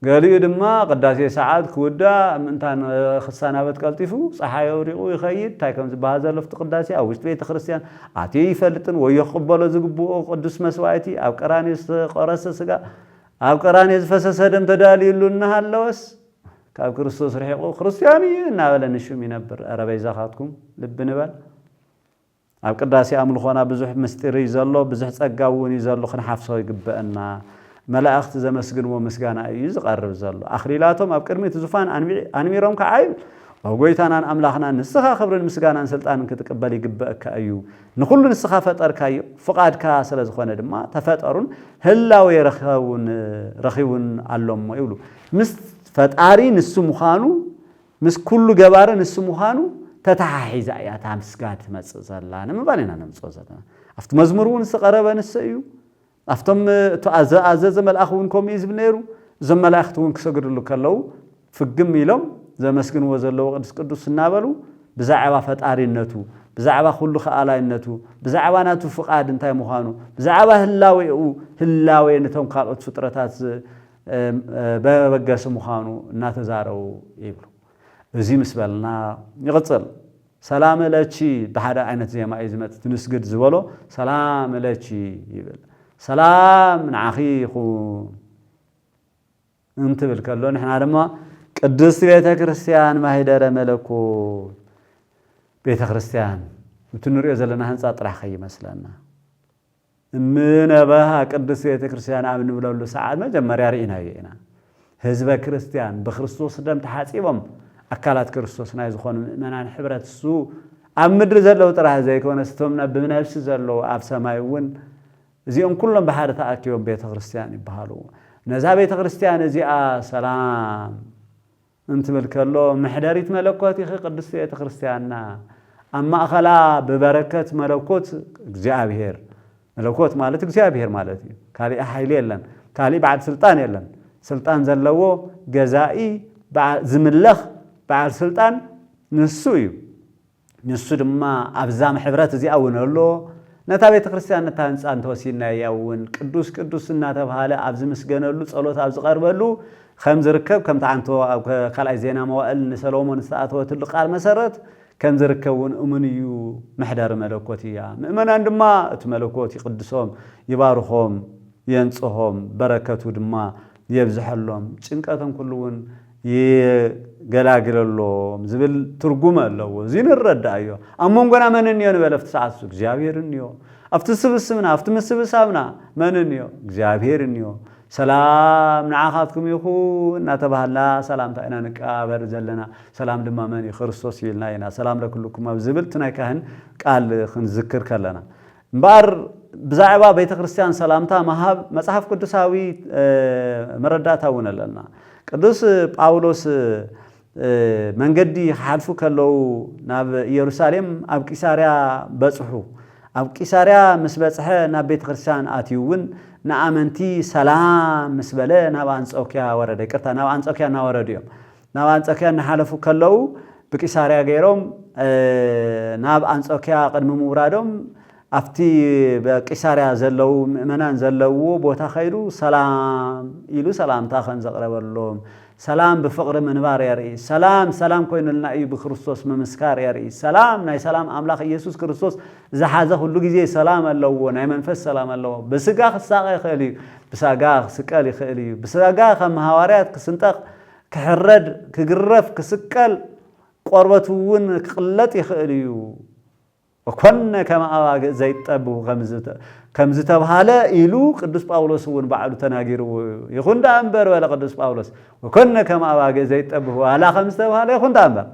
S1: ገሊኡ ድማ ቅዳሴ ሰዓት ክውዳ ምንታን ክሳናበት ቀልጢፉ ፀሓይ ወሪቑ ይኸይድ ታይ ከም ዝበሃል ዘሎ ፍቲ ቅዳሴ ኣብ ውሽጢ ቤተ ክርስቲያን ኣትዩ ይፈልጥን ወይ ይቕበሎ ዝግብኦ ቅዱስ መስዋዕቲ ኣብ ቀራንዮ ዝተቆረሰ ስጋ ኣብ ቀራንዮ ዝፈሰሰ ደም ተዳልዩሉ እናሃለወስ ካብ ክርስቶስ ርሒቑ ክርስቲያን እዩ እናበለ ንሹም ይነብር ኧረ በይዛኻትኩም ልቢ ንበል ኣብ ቅዳሴ ኣምልኾና ብዙሕ ምስጢር እዩ ዘሎ ብዙሕ ጸጋ እውን እዩ ዘሎ ክንሓፍሶ ይግበአና መላእኽቲ ዘመስግንዎ ምስጋና እዩ ዝቐርብ ዘሎ ኣኽሊላቶም ኣብ ቅድሚት ዙፋን ኣንሚሮም ከዓ ኣብ ጎይታናን ኣምላኽና ንስኻ ክብርን ምስጋናን ስልጣንን ክትቅበል ይግበአካ እዩ ንኹሉ ንስኻ ፈጠርካዮ ፍቓድካ ስለ ዝኾነ ድማ ተፈጠሩን ህላዌ ረኺቡን ኣሎሞ ይብሉ ምስ ፈጣሪ ንሱ ምዃኑ ምስ ኩሉ ገባረ ንሱ ምዃኑ ተተሓሒዛ እያ እታ ምስጋድ ትመጽእ ዘላ ንምባል ኢና ነምጽኦ ዘለና ኣብቲ መዝሙር እውን ዝቐረበ ንሱ እዩ ኣፍቶም ኣዘዘ መልኣኽ እውን ከምኡ እዩ ዝብል ነይሩ እዞም መላእኽቲ እውን ክሰግድሉ ከለዉ ፍግም ኢሎም ዘመስግንዎ ዘለዎ ቅዱስ ቅዱስ እናበሉ ብዛዕባ ፈጣሪነቱ ብዛዕባ ኩሉ ኸኣላይነቱ ብዛዕባ ናቱ ፍቓድ እንታይ ምዃኑ ብዛዕባ ህላዌ ነቶም ካልኦት ፍጥረታት በበገስ ምዃኑ እናተዛረቡ ይብሉ እዚ ምስ በልና ይቕጽል ሰላም ለቺ ብሓደ ዓይነት ዜማ እዩ ዝመጽእ ንስግድ ዝበሎ ሰላም ለቺ ይብል ሰላም ንዓኺ ይኹን እንትብል ከሎ ንሕና ድማ ቅድስት ቤተ ክርስቲያን ማህደረ መለኮት ቤተ ክርስቲያን እንትንሪኦ ዘለና ህንፃ ጥራሕ ከይመስለና እምነበሃ ቅድስት ቤተ ክርስቲያን ኣብ ንብለሉ ሰዓት መጀመርያ ርኢናዮ ኢና ህዝበ ክርስቲያን ብክርስቶስ ደም ተሓፂቦም ኣካላት ክርስቶስ ናይ ዝኾኑ ምእመናን ሕብረት እሱ ኣብ ምድሪ ዘለው ጥራሕ ዘይኮነ ስቶምና ብነፍሲ ዘለው ኣብ ሰማይ እውን እዚኦም ኩሎም ብሓደ ተኣኪቦም ቤተ ክርስቲያን ይበሃሉ ነዛ ቤተ ክርስቲያን እዚኣ ሰላም እንትብል ከሎ ምሕደሪት መለኮት ይኺ ቅድስት ቤተ ክርስቲያንና ኣብ ማእኸላ ብበረከት መለኮት እግዚአብሔር መለኮት ማለት እግዚአብሔር ማለት እዩ ካሊእ ሓይሊ የለን ካሊእ በዓል ስልጣን የለን ስልጣን ዘለዎ ገዛኢ ዝምለኽ በዓል ስልጣን ንሱ እዩ ንሱ ድማ ኣብዛ ሕብረት እዚኣ እውን ኣሎ ነታ ቤተ ክርስቲያን ነታ ህንፃ እንተወሲድና እውን ቅዱስ ቅዱስ እናተባሃለ ኣብ ዝምስገነሉ ጸሎት ኣብ ዝቐርበሉ ከም ዝርከብ ከም ተዓንቶ ኣብ ካልኣይ ዜና መዋዕል ንሰሎሞን ዝተኣተወትሉ ቃል መሰረት كم زركون أمنيو محدر ملكوتيا مؤمنان دما تملكوت يقدسهم يبارخهم ينصهم بركته دما يبزحلهم ጭንቀተን كلون يغلاغللهم زبل ترجمه الله زين الردايو امون غنا مننيو نبلفت ساعات እግዚአብሔርንዮ افتسبسمنا افتمسبسامنا مننيو እግዚአብሔርንዮ سلام نعاخاتكم يخون نتبهلا سلام تاينا نقابر زلنا سلام دما من ክርስቶስ ይልና ይና سلام ለኩልኩም አብዝብል ትናይካህን ቃል ክንዝክር ከለና ባር ብዛዕባ ቤተ ክርስቲያን ሰላምታ ማሃብ መጽሐፍ ቅዱሳዊ መረዳታውነለና ቅዱስ ጳውሎስ መንገዲ ሓልፉ ከለው ናብ ኢየሩሳሌም ኣብ ቂሳርያ በጽሑ ኣብ ቂሳርያ ምስ በጽሐ ናብ ቤተ ክርስቲያን አትዩውን ናአመንቲ ሰላም ምስበለ ናብ አንጾኪያ ወረደ ይቅርታ ናብ አንጾኪያ ናወረድዮም ናብ አንጾኪያ ናሓለፉ ከለው በቂሳርያ ገይሮም ናብ አንጾኪያ ቀድሞ ምውራዶም አፍቲ በቂሳርያ ዘለው ምእመናን ዘለው ቦታ ኸይዱ ሰላም ኢሉ ሰላምታ ኸን ዘቅረበሎም ሰላም በፍቅር መንባር ያርኢ ሰላም ኮይኑልና እዩ በክርስቶስ መመስካር ያርኢ ሰላም ናይ ሰላም አምላኽ ኢየሱስ ክርስቶስ ዘሓዘ ሁሉ ጊዜ ሰላም አለው ናይ መንፈስ ሰላም አለው በስጋ ክሳቀ ይኽእል እዩ በስጋ ክስቀል ይኽእል እዩ በስጋ ከም ሐዋርያት ክስንጠቅ ክሕረድ ክግረፍ ክስቀል ቆርበቱን ክቅለጥ ይኽእል እዩ وكنا كما زيتبه كمز تبهاله إلو قدوس باولوس ون بعد تناجرو يخون دامبر ولا قدوس باولوس وكنا كما زيتبه على خمس تبهاله يخون دامبر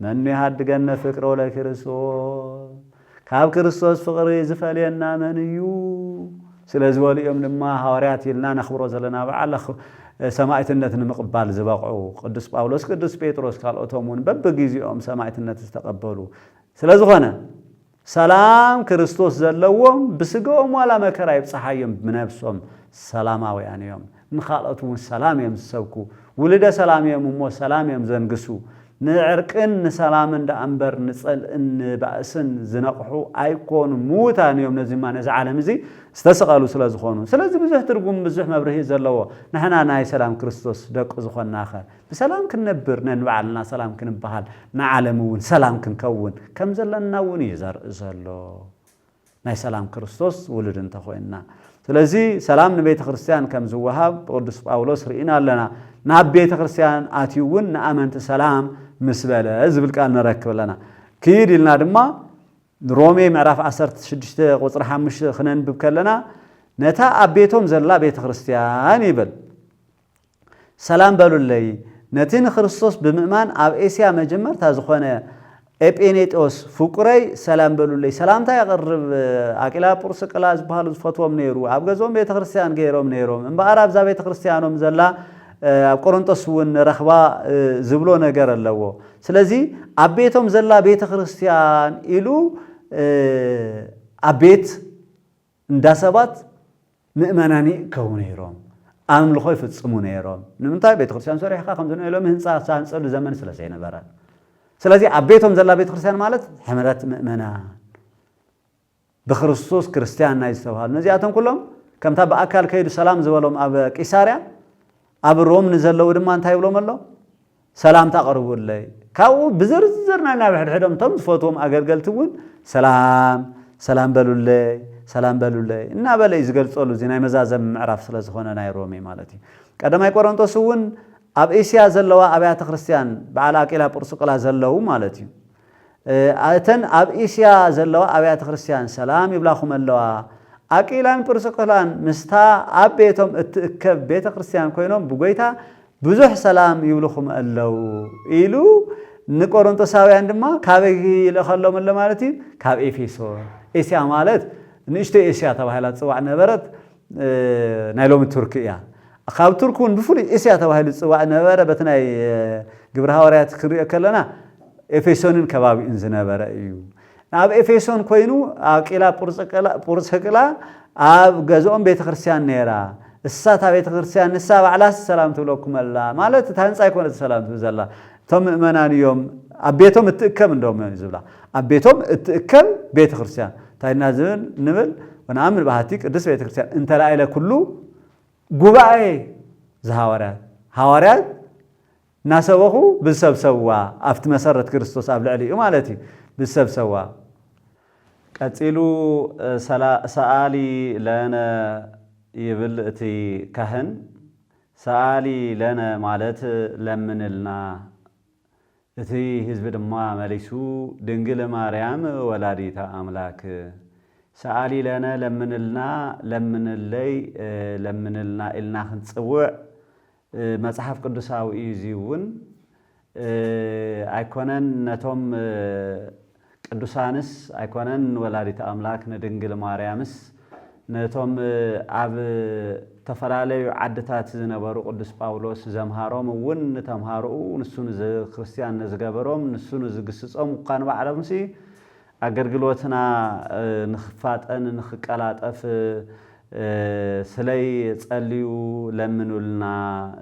S1: من يهد جنة فكر ولا كريستوس كاب كريستوس فقر يزفلينا من يو سلازوالي يوم لما هوريات لنا نخبروا زلنا على سماعة النت نمقبل زباقو قدوس باولوس قدوس بيتروس قال أتومون ببجيزي يوم سماعة النت استقبلوا سلازوخنا سلام كريستوس زلوهم بسقوم ولا مكر يبصحيهم بنفسهم سلاماوي يعني يوم نخالطون سلام يوم سوكو ولد سلام يوم مو سلام يوم زنقسو نعرقن سلام عند انبر نصل ان باسن زنقحو ايكون موتان يوم نزي ما نز عالم زي استسقالو سلازخونو سلازي بزح ترغم بزح مبرهي زلو نحنا ناي سلام كريستوس دق زخنا اخر بسلام كنبر ننبعلنا سلام كنبحال مع عالمون سلام كنكون كم زلنا ون يزر زلو ناي سلام كريستوس ولد انت خوينا سلازي سلام نبيت كريستيان كم زوهاب قدوس باولوس رينا لنا ناب بيت كريستيان اتيون نامنت سلام مسبله زبل قال نركب لنا كيد لنا دما رومي معرف 16 قصر 5 خنن بكلنا نتا ابيتهم زلا بيت كريستيان يبل سلام بلو لي نتين ክርስቶስ بمؤمن اب اسيا مجمر تازخونه ኤጲኔጦስ ፍቁረይ ሰላም በሉልይ ሰላምታ ያቀርብ አቂላ ጵርስቅላዝ ባህሉ ፈትዎም ነይሩ ኣብ ገዞም ቤተ ክርስቲያን ገይሮም ነይሮም እምበኣር ኣብዛ ቤተ ክርስቲያኖም ዘላ ኣብ ቆሮንቶስ ውን ረኽባ ዝብሎ ነገር ኣለዎ ስለዚ ኣብ ቤቶም ዘላ ቤተ ክርስቲያን ኢሉ ኣብ ቤት እንዳሰባት ምእመናን ይእከቡ ነይሮም ኣምልኾ ይፍጽሙ ነይሮም ንምንታይ ቤተ ክርስቲያን ሰሪሕካ ከምዘን ኢሎም ህንፃ ሳንጸሉ ዘመን ስለዘይነበረ ስለዚህ አቤቶም ዘላ ቤተ ክርስቲያን ማለት ሕመረት ምእመናን በክርስቶስ ክርስቲያን ናይ ዝተባሃሉ ነዚያቶም ኩሎም ከምታ በአካል ከይዱ ሰላም ዝበሎም ኣብ ቂሳርያ ኣብ ሮም ንዘለው ድማ እንታይ ይብሎም ኣሎ ሰላም ታቀርቡልይ ካው ብዝርዝርና ናብ ሕድሕዶም ቶም ዝፈትዎም አገልገልቲ ውን ሰላም በሉልይ እና በለይ ዝገልጸሉ ዚናይ መዛዘም ምዕራፍ ስለ ዝኾነ ናይ ሮሜ ማለት እዩ ቀዳማይ ቆሮንቶስ ውን ኣብ ኤስያ ዘለዋ ኣብያተ ክርስቲያን በዓል አቂላ ጵርስቅላ ዘለው ማለት እዩ አተን ኣብ ኤስያ ዘለዋ ኣብያተ ክርስቲያን ሰላም ይብላኹም ኣለዋ አቂላን ጵርስቅላን ምስታ ኣብ ቤቶም እትእከብ ቤተ ክርስቲያን ኮይኖም ብጎይታ ብዙሕ ሰላም ይብልኹም ኣለው ኢሉ ንቆሮንቶሳውያን ድማ ካበይ ይለኸሎም ኣሎ ማለት እዩ ካብ ኤፌሶን ኤስያ ማለት ንእሽቶ ኤስያ ተባሂላ ጽዋዕ ነበረት ናይ ሎሚ ቱርክ እያ ካብ ቱርኩን ብፍሉይ ኤስያ ተባሂሉ ጽዋዕ ነበረ በትናይ ግብረ ሐዋርያት ክሪኦ ከለና ኤፌሶንን ከባቢኡን ዝነበረ እዩ ኣብ ኤፌሶን ኮይኑ አቂላ ጵርስቅላ ኣብ ገዝኦም ቤተ ክርስቲያን ነይራ እሳታ ቤተ ክርስቲያን ንሳ ባዕላስ ሰላም ትብለኩም ኣላ ማለት ታንጻ ይኮነ ሰላም ትብዘላ ቶም ምእመናን እዮም ኣብ ቤቶም እትእከብ እንደውም ዝብላ ኣብ ቤቶም እትእከብ ቤተ ክርስቲያን ታይና ዝብል ንብል ወናምን ባህቲ ቅዱስ ቤተ ክርስቲያን እንተላኢለ ኩሉ ጉባኤ ዘሐዋርያት ናሰበኹ ብሰብሰዋ ኣብቲ መሰረት ክርስቶስ ኣብ ልዕሊኡ ማለት እዩ ብሰብሰዋ ቀፂሉ ሰአሊ ለነ ይብል እቲ ካህን ሰአሊ ለነ ማለት ለምንልና እቲ ህዝቢ ድማ መሊሱ ድንግል ማርያም ወላዲተ አምላክ ሰአሊ ለነ ለምንልና ለምንለይ ለምንልና ኢልና ክንጽውዕ መጽሐፍ ቅዱሳዊ እዩውን ኣይኮነን ነቶም ቅዱሳንስ ኣይኮነን ወላዲተ አምላክ ንድንግል ማርያምስ ነቶም ኣብ ተፈላለዩ ዓድታት ዝነበሩ ቅዱስ ጳውሎስ ዘምሃሮም እውን ተምሃሮኡ ንሱን ክርስቲያን ዝገበሮም ንሱን ዝግስጾም እኳን ባዕሎምሲ ኣገልግሎትና ንኽፋጠን ንኽቀላጠፍ ስለይ ጸልዩ ለምኑልና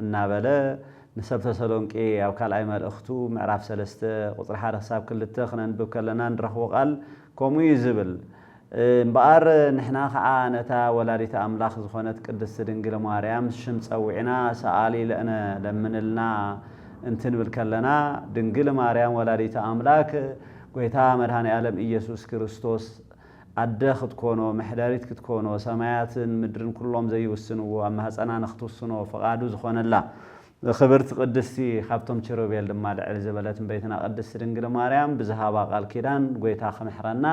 S1: እናበለ ንሰብ ተሰሎንቄ ኣብ ካልኣይ መልእኽቱ ምዕራፍ 3 ቁጽሪ 1 ክሳብ 2 ክነንብብ ከለና ንረኽቦ ቃል ከምኡ ዝብል እምበኣር ንሕና ከዓ ነታ ወላዲተ አምላኽ ዝኾነት ቅድስት ድንግል ማርያም ሽም ፀዊዕና ሰአሊ ለነ ለምንልና እንትንብል ከለና ድንግል ማርያም ወላዲተ አምላክ ጎይታ መድኃኔ ዓለም ኢየሱስ ክርስቶስ ኣደ ክትኮኖ መሕደሪት ክትኮኖ ሰማያትን ምድርን ኩሎም ዘይውስንዎ ኣብ ማህፀና ንኽትውስኖ ፈቃዱ ዝኾነላ ክብርቲ ቅድስቲ ካብቶም ኪሩቤል ድማ ልዕል ዝበለትን ቤትና ቅድስት ድንግል ማርያም ብዝሃባ ቃል ኪዳን ጎይታ ክምሕረና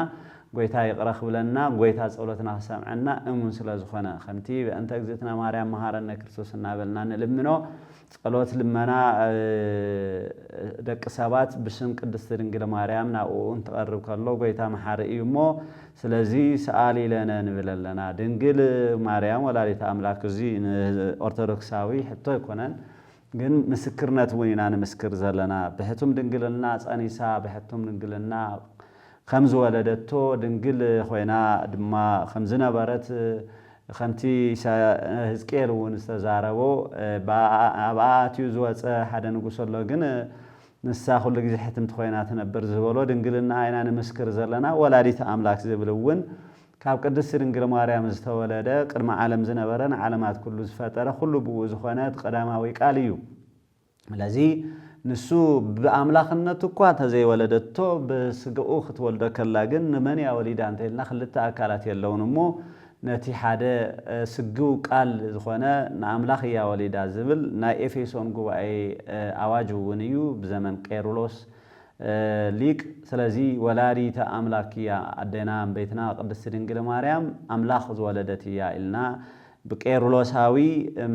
S1: ጎይታ ይቅረኽብለና ጎይታ ጸሎትና ክሰምዐና እሙን ስለ ዝኾነ ከምቲ በእንተ እግዝእትና ማርያም መሃረነ ክርስቶስ እናበልና ንልምኖ ጸሎት ልመና ደቂ ሰባት ብስም ቅድስት ድንግል ማርያም ናብኡ እንትቐርብ ከሎ ጎይታ መሓሪ እዩ እሞ ስለዚ ሰአሊ ለነ ንብለለና ድንግል ማርያም ወላዲተ አምላክ እዚ ኦርቶዶክሳዊ ሕቶ ይኮነን ግን ምስክርነት እውን ኢና ንምስክር ዘለና ብሕቱም ድንግልና ጸኒሳ ብሕቱም ድንግልና ከምዝ ወለደቶ ድንግል ኮይና ድማ ከምዝ ነበረት ከምቲ ሕዝቅኤል እውን ዝተዛረቦ ኣብኣትዩ ዝወፀ ሓደ ንጉስ ኣሎ ግን ንሳ ኩሉ ግዜ ሕትምቲ ኮይና ትነብር ዝበሎ ድንግልና ኢና ንምስክር ዘለና ወላዲተ አምላክ ዝብል እውን ካብ ቅድስት ድንግል ማርያም ዝተወለደ ቅድመ ዓለም ዝነበረን ዓለማት ኩሉ ዝፈጠረ ኩሉ ብኡ ዝኾነት ቀዳማዊ ቃል እዩ ለዚ ንሱ በአምላክነቱ እኳ ተዘይወለደቶ በስግኡ ክትወልዶ ከላ ግን ንመን ያወሊዳ እንተልና ክልተ አካላት የለውን እሞ ነቲ ሓደ ስግው ቃል ዝኾነ ንአምላኽ ያወሊዳ ዝብል ናይ ኤፌሶን ጉባኤ አዋጅ እውን እዩ ብዘመን ቄርሎስ ሊቅ ስለዚ ወላዲተ አምላክ ያ አደና ቤትና ቅድስት ድንግል ማርያም አምላኽ ዝወለደት ያ ኢልና በቄርሎሳዊ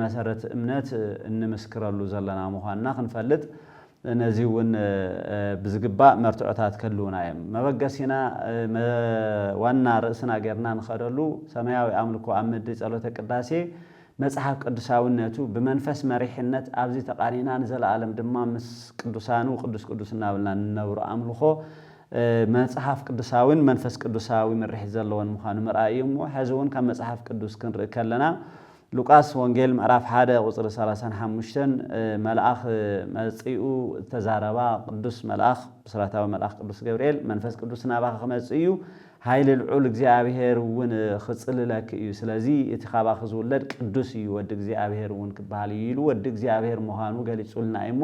S1: መሰረት እምነት እንመስክረሉ ዘለና መዃንና ክንፈልጥ ነዚውን ብዝግባእ መርትዖታት ከልውና እዮም መበገሲና ዋና ርእስና ገርና ንኸደሉ ሰማያዊ አምልኮ ኣብ ምድሪ ጸሎተ ቅዳሴ መጽሐፍ ቅዱሳውነቱ ብመንፈስ መሪሕነት ኣብዚ ተቃኒና ንዘለዓለም ድማ ምስ ቅዱሳኑ ቅዱስ እናብልና ንነብሩ አምልኮ መጽሐፍ ቅዱሳውን መንፈስ ቅዱሳዊ መሪሕ ዘለዎን ምዃኑ ምርኣይ እሞ ሕዚ እውን ካብ መጽሐፍ ቅዱስ ክንርኢ ከለና ሉቃስ ወንጌል ምዕራፍ 1 ቁጽሪ 35 መልአኽ መጽኡ ተዛረባ ቅዱስ መልአኽ ብስራታዊ መልአኽ ቅዱስ ገብርኤል መንፈስ ቅዱስ ናባኻ ከመጽዩ ኃይል ልዑል እግዚአብሔር እውን ክጽልለክ እዩ ስለዚ እቲ ካባኺ ዝውለድ ቅዱስ እዩ ወዲ እግዚአብሔር እውን ክበሃል ኢሉ ወዲ እግዚአብሔር ምዃኑ ገሊጹልና እሞ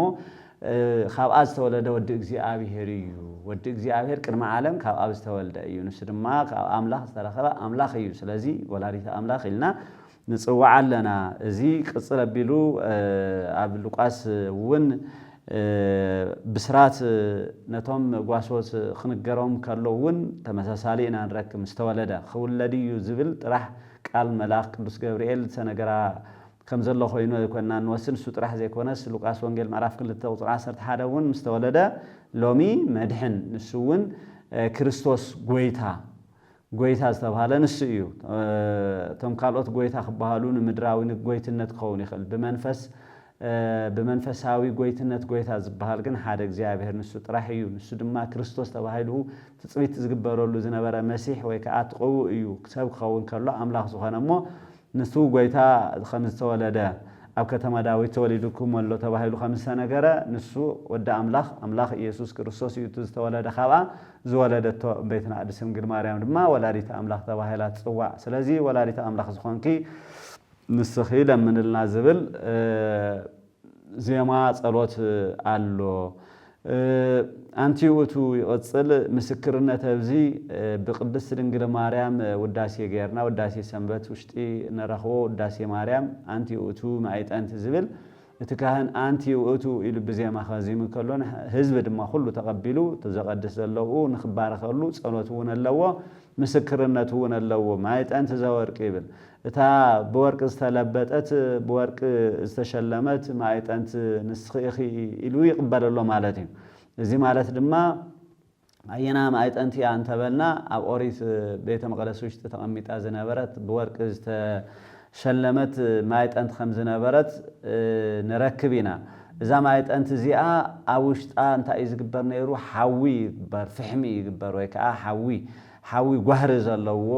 S1: ካብ ኣብ ዝተወለደ ወዲ እግዚአብሔር እዩ ወዲ እግዚአብሔር ቅድመ ዓለም ካብ ኣብ ዝተወልደ እዩ ንሱ ድማ ካብ አምላኽ ዝተረኸበ አምላኽ እዩ ስለዚ ወላዲተ አምላኽ ኢልና ንጽዋዕ ኣለና እዚ ቅጽል ኣቢሉ ኣብ ሉቃስ እውን ብስራት ነቶም ጓሶት ክንገሮም ከለውን ተመሳሳሊ ኢና ንረክብ ምስተወለደ ክውለድ እዩ ዝብል ጥራሕ ቃል መልአኽ ቅዱስ ገብርኤል ተነገራ ከም ዘሎ ኮይኑ ኮና ንወስን እሱ ጥራሕ ዘይኮነስ ሉቃስ ወንጌል ምዕራፍ 2 ቁጽሪ 11 እውን ምስተወለደ ሎሚ መድሕን ንሱ እውን ክርስቶስ ጎይታ ዝተባሃለ ንሱ እዩ ቶም ካልኦት ጎይታ ክባሃሉ ንምድራዊ ንጎይትነት ክኸውን ይኽእል ብመንፈሳዊ ጎይትነት ጎይታ ዝበሃል ግን ሓደ እግዚአብሔር ንሱ ጥራሕ እዩ ንሱ ድማ ክርስቶስ ተባሂሉ ትጽቢት ዝግበረሉ ዝነበረ መሲሕ ወይ ከዓ ትቀው እዩ ሰብ ክኸውን ከሎ አምላኽ ዝኾነ እሞ ንሱ ጎይታ ከም ዝተወለደ ኣብ ከተማ ዳዊት ተወሊድኩም ኣሎ ተባሂሉ ከም ዝተነገረ ንሱ ወዲ አምላኽ ኢየሱስ ክርስቶስ እዩ ዝተወለደ ካብኣ ዝወለደቶ ቤትና ቅድስት ድንግል ማርያም ድማ ወላዲተ አምላኽ ተባሂላ ትጽዋዕ ስለዚ ወላዲተ አምላኽ ዝኾንኪ ንስኺ ለምንልና ዝብል ዜማ ጸሎት አሎ አንቲ ውእቱ ይቅጽል ምስክርነት ኣብዚ ብቅድስት ድንግል ማርያም ውዳሴ ገርና ውዳሴ ሰንበት ውሽጢ ነረኽቦ ውዳሴ ማርያም አንቲ ውእቱ ማይጠንት ዝብል እቲ ካህን አንቲ ውእቱ ኢሉ ብዜማ ኸዚሙ ከሎን ህዝብ ድማ ሁሉ ተቀቢሉ ተዘቀድስ ዘለዎ ንኽባረኸሉ ጸሎት እውን ኣለዎ ምስክርነት እውን ኣለዎ ማይጠንት ዘወርቅ ይብል እታ በወርቅ ዝተለበጠት በወርቅ ዝተሸለመት ማይጠንት ንስኺ ኢሉ ይቅበለሎ ማለት እዩ እዚ ማለት ድማ አየና ማይጠንት ያ እንተበልና ኣብ ኦሪት ቤተ መቅደስ ውሽጢ ተቀሚጣ ዝነበረት በወርቅ ዝተሸለመት ማይጠንት ከም ዝነበረት ንረክብ ኢና እዛ ማይጠንት እዚኣ ኣብ ውሽጣ እንታይ እዩ ዝግበር ነይሩ ሓዊ ይግበር ፍሕሚ ይግበር ወይ ከዓ ሓዊ ጓህሪ ዘለዎ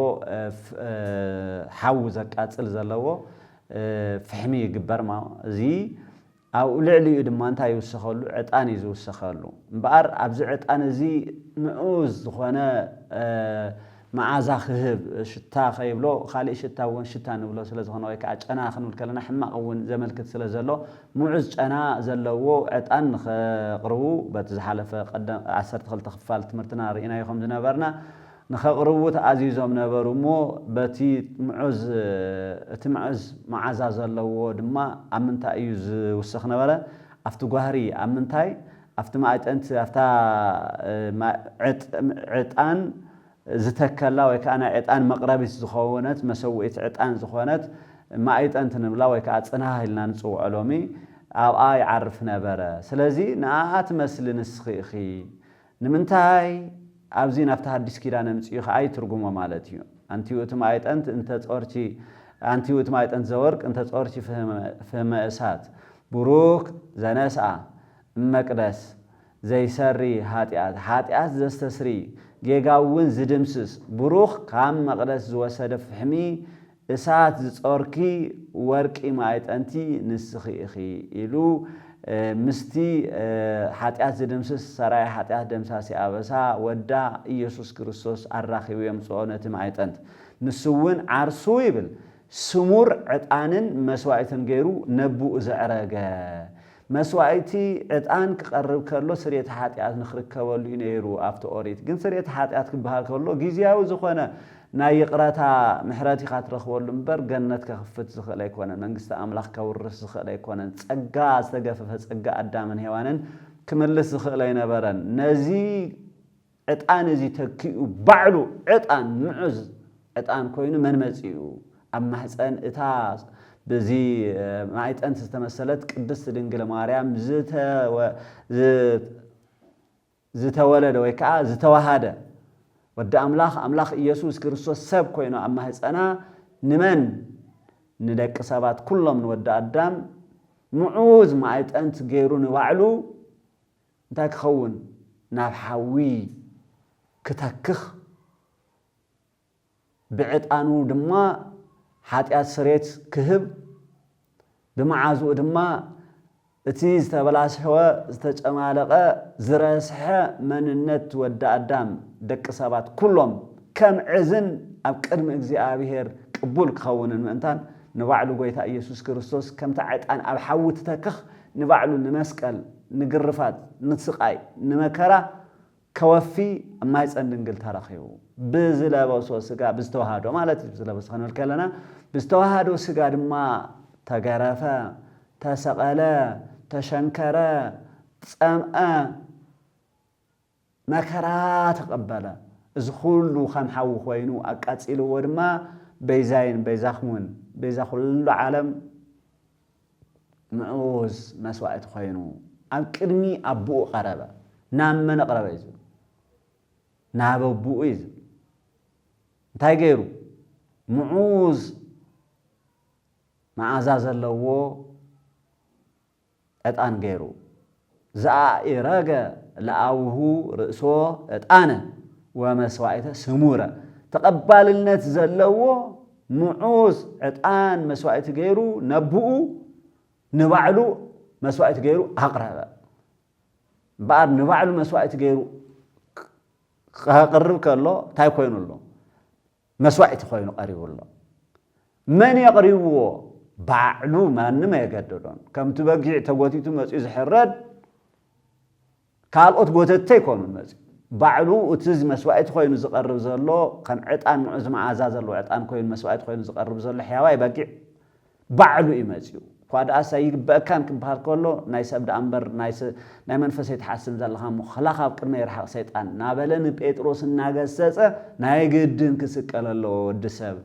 S1: ሓዊ ዘቃጽል ዘለዎ ፍሕሚ ይግበር እዚ ኣብ ልዕሊኡ ድማ እንታይ ይውሰኸሉ ዕጣን እዩ ዝውሰኸሉ እምበኣር ኣብዚ ዕጣን እዚ ምዑዝ ዝኾነ መዓዛ ክህብ ሽታ ኸይብሎ ካልእ ሽታ እውን ሽታ ንብሎ ስለ ዝኾነ ወይ ከዓ ጨና ክንብል ከለና ሕማቕ እውን ዘመልክት ስለ ዘሎ ምዑዝ ጨና ዘለዎ ዕጣን ንኸቕርቡ በቲ ዝሓለፈ ቀደም 12 ክፋል ትምህርትና ርኢናዮ ከም ዝነበርና ንኸቕርቡ ተኣዚዞም ነበሩ እሞ በቲ ምዑዝ እቲ ምዑዝ መዓዛ ዘለዎ ድማ ኣብ ምንታይ እዩ ዝውስኽ ነበረ ኣብቲ ጓህሪ ኣብ ምንታይ ኣብቲ ማይጠንት ኣብታ ዕጣን ዝተከላ ወይ ከዓ ናይ ዕጣን መቕረቢት ዝኾነት መሰውኢት ዕጣን ዝኾነት ማይጠንት ንብላ ወይ ከዓ ጽናህ ኢልና ንጽውዖ ሎሚ ኣብኣ ይዓርፍ ነበረ ስለዚ ንኣኣ ትመስሊ ንስኺ ኢኺ ንምንታይ ኣብዚ ናብታ ሓድሽ ኪዳን ኣምጽኡ ኸኣይ ትርጉሞ ማለት እዩ ኣንቲ ውእቱ ማይጠንት እንተ ጾርቲ ኣንቲ ውእቱ ማይጠንት ዘወርቅ እንተ ጾርቲ ፍህመ እሳት ቡሩክ ዘነስአ መቅደስ ዘይሰሪ ኃጢአት ዘስተስሪ ጌጋውን ዝድምስስ ቡሩክ ካብ መቅደስ ዝወሰደ ፍሕሚ እሳት ዝጾርኪ ወርቂ ማይጠንቲ ንስኺ ኢኺ ኢሉ ምስቲ ኃጢአት ዝድምስስ ሰራይ ኃጢአት ደምሳሲ ኣበሳ ወዳ ኢየሱስ ክርስቶስ ኣራኺቡ የምጽኦ ነቲ ማይጠንት ንስውን ዓርሱ ይብል ስሙር ዕጣንን መስዋዕትን ገይሩ ነብኡ ዘዕረገ መስዋዕቲ ዕጣን ክቐርብ ከሎ ስርየት ኃጢአት ንኽርከበሉ ነይሩ ኣብቲ ኦሪት ግን ስርየት ኃጢአት ክበሃል ከሎ ግዚያዊ ዝኾነ ናይ ይቕረታ ምሕረት ኢኻ ትረኽበሉ እምበር ገነት ከኽፍት ዝኽእል ኣይኮነን መንግስቲ ኣምላኽ ከውርስ ዝኽእል ኣይኮነን ጸጋ ዝተገፈፈ ጸጋ ኣዳምን ሔዋንን ክምልስ ዝኽእል ኣይነበረን ነዚ ዕጣን እዚ ተኪኡ ባዕሉ ዕጣን ምዑዝ ዕጣን ኮይኑ መን መጺኡ ኣብ ማሕፀን እታ በዚ ማይጠንት ዝተመሰለት ቅድስት ድንግል ማርያም ዝተወለደ ወይ ከዓ ዝተዋሃደ ወዲ ኣምላኽ ኢየሱስ ክርስቶስ ሰብ ኮይኑ ኣብ ማሕፀና ንመን ንደቂ ሰባት ኩሎም ንወዲ ኣዳም ምዑዝ ማይጠንት ገይሩ ንባዕሉ እንታይ ክኸውን ናብ ሓዊ ክተክኽ ብዕጣኑ ድማ ኃጢአት ስርየት ክህብ ብመዓዝኡ ድማ እቲ ዝተበላሽወ ዝተጨማለቐ ዝረስሐ መንነት ወዲ ኣዳም ደቂ ሰባት ኩሎም ከም ዕዝን ኣብ ቅድሚ እግዚኣብሔር ቅቡል ክኸውንን ምእንታን ንባዕሉ ጎይታ ኢየሱስ ክርስቶስ ከምቲ ዕጣን ኣብ ሓዊ ትተክኽ ንባዕሉ ንመስቀል ንግርፋት ንስቃይ ንመከራ ከወፊ ኣብ ማሕፀን ድንግል ተረኺቡ ብዝለበሶ ስጋ ብዝተዋሃዶ ማለት እዩ ዝለበሶ ክንብል ከለና ብዝተዋሃዶ ስጋ ድማ ተገረፈ ተሰቐለ ተሸንከረ ጸምአ መከራ ተቀበለ እዚ ኩሉ ከም ሓዊ ኮይኑ ኣቃጺልዎ ድማ ቤዛይን ቤዛኹምን ቤዛ ኩሉ ዓለም ምዑዝ መስዋዕት ኮይኑ ኣብ ቅድሚ ኣቦኡ ቀረበ ናብ መን ቀረበ እዩ ናብ ኣቦኡ እዩ እንታይ ገይሩ ምዑዝ መዓዛ ዘለዎ ዕጣን ገይሩ ዘአረገ ለአውሁ ርእሶ ዕጣነ ወመስዋዕተ ስሙረ ተቀባልነት ዘለዎ ምዑዝ ዕጣን መስዋዕት ገይሩ ነብኡ ንባዕሉ መስዋዕት ገይሩ ኣቅረበ ባር ንባዕሉ መስዋዕት ገይሩ ከቅርብ ከሎ ታይ ኮይኑሎ መስዋዕት ኮይኑ ቀሪቡሎ መን يقربዎ ባዕሉ ማንም አይገደዶን ከምቱ በጊዕ ተጎቲቱ መጽኡ ዝሕረድ ካልኦት ጎተተ ይኮኑ መጽኡ ባዕሉ እትዝ መስዋዕት ኮይኑ ዝቀርብ ዘሎ ከም ዕጣን ሙዑዝ መዓዛ ዘሎ ዕጣን ኮይኑ መስዋዕት ኮይኑ ዝቀርብ ዘሎ ሕያዋይ በጊዕ ባዕሉ ይመጽኡ ኳዳሳ ይግበካን ክባል ከሎ ናይ ሰብዳ አንበር ናይ መንፈስ ይተሐስም ዘለኻ ምخላኻ ቅድመ ይርሐቅ ሰይጣን ናበለን ጴጥሮስ እናገሰጸ ናይ ግድን ክስቀለሎ ወዲ ሰብ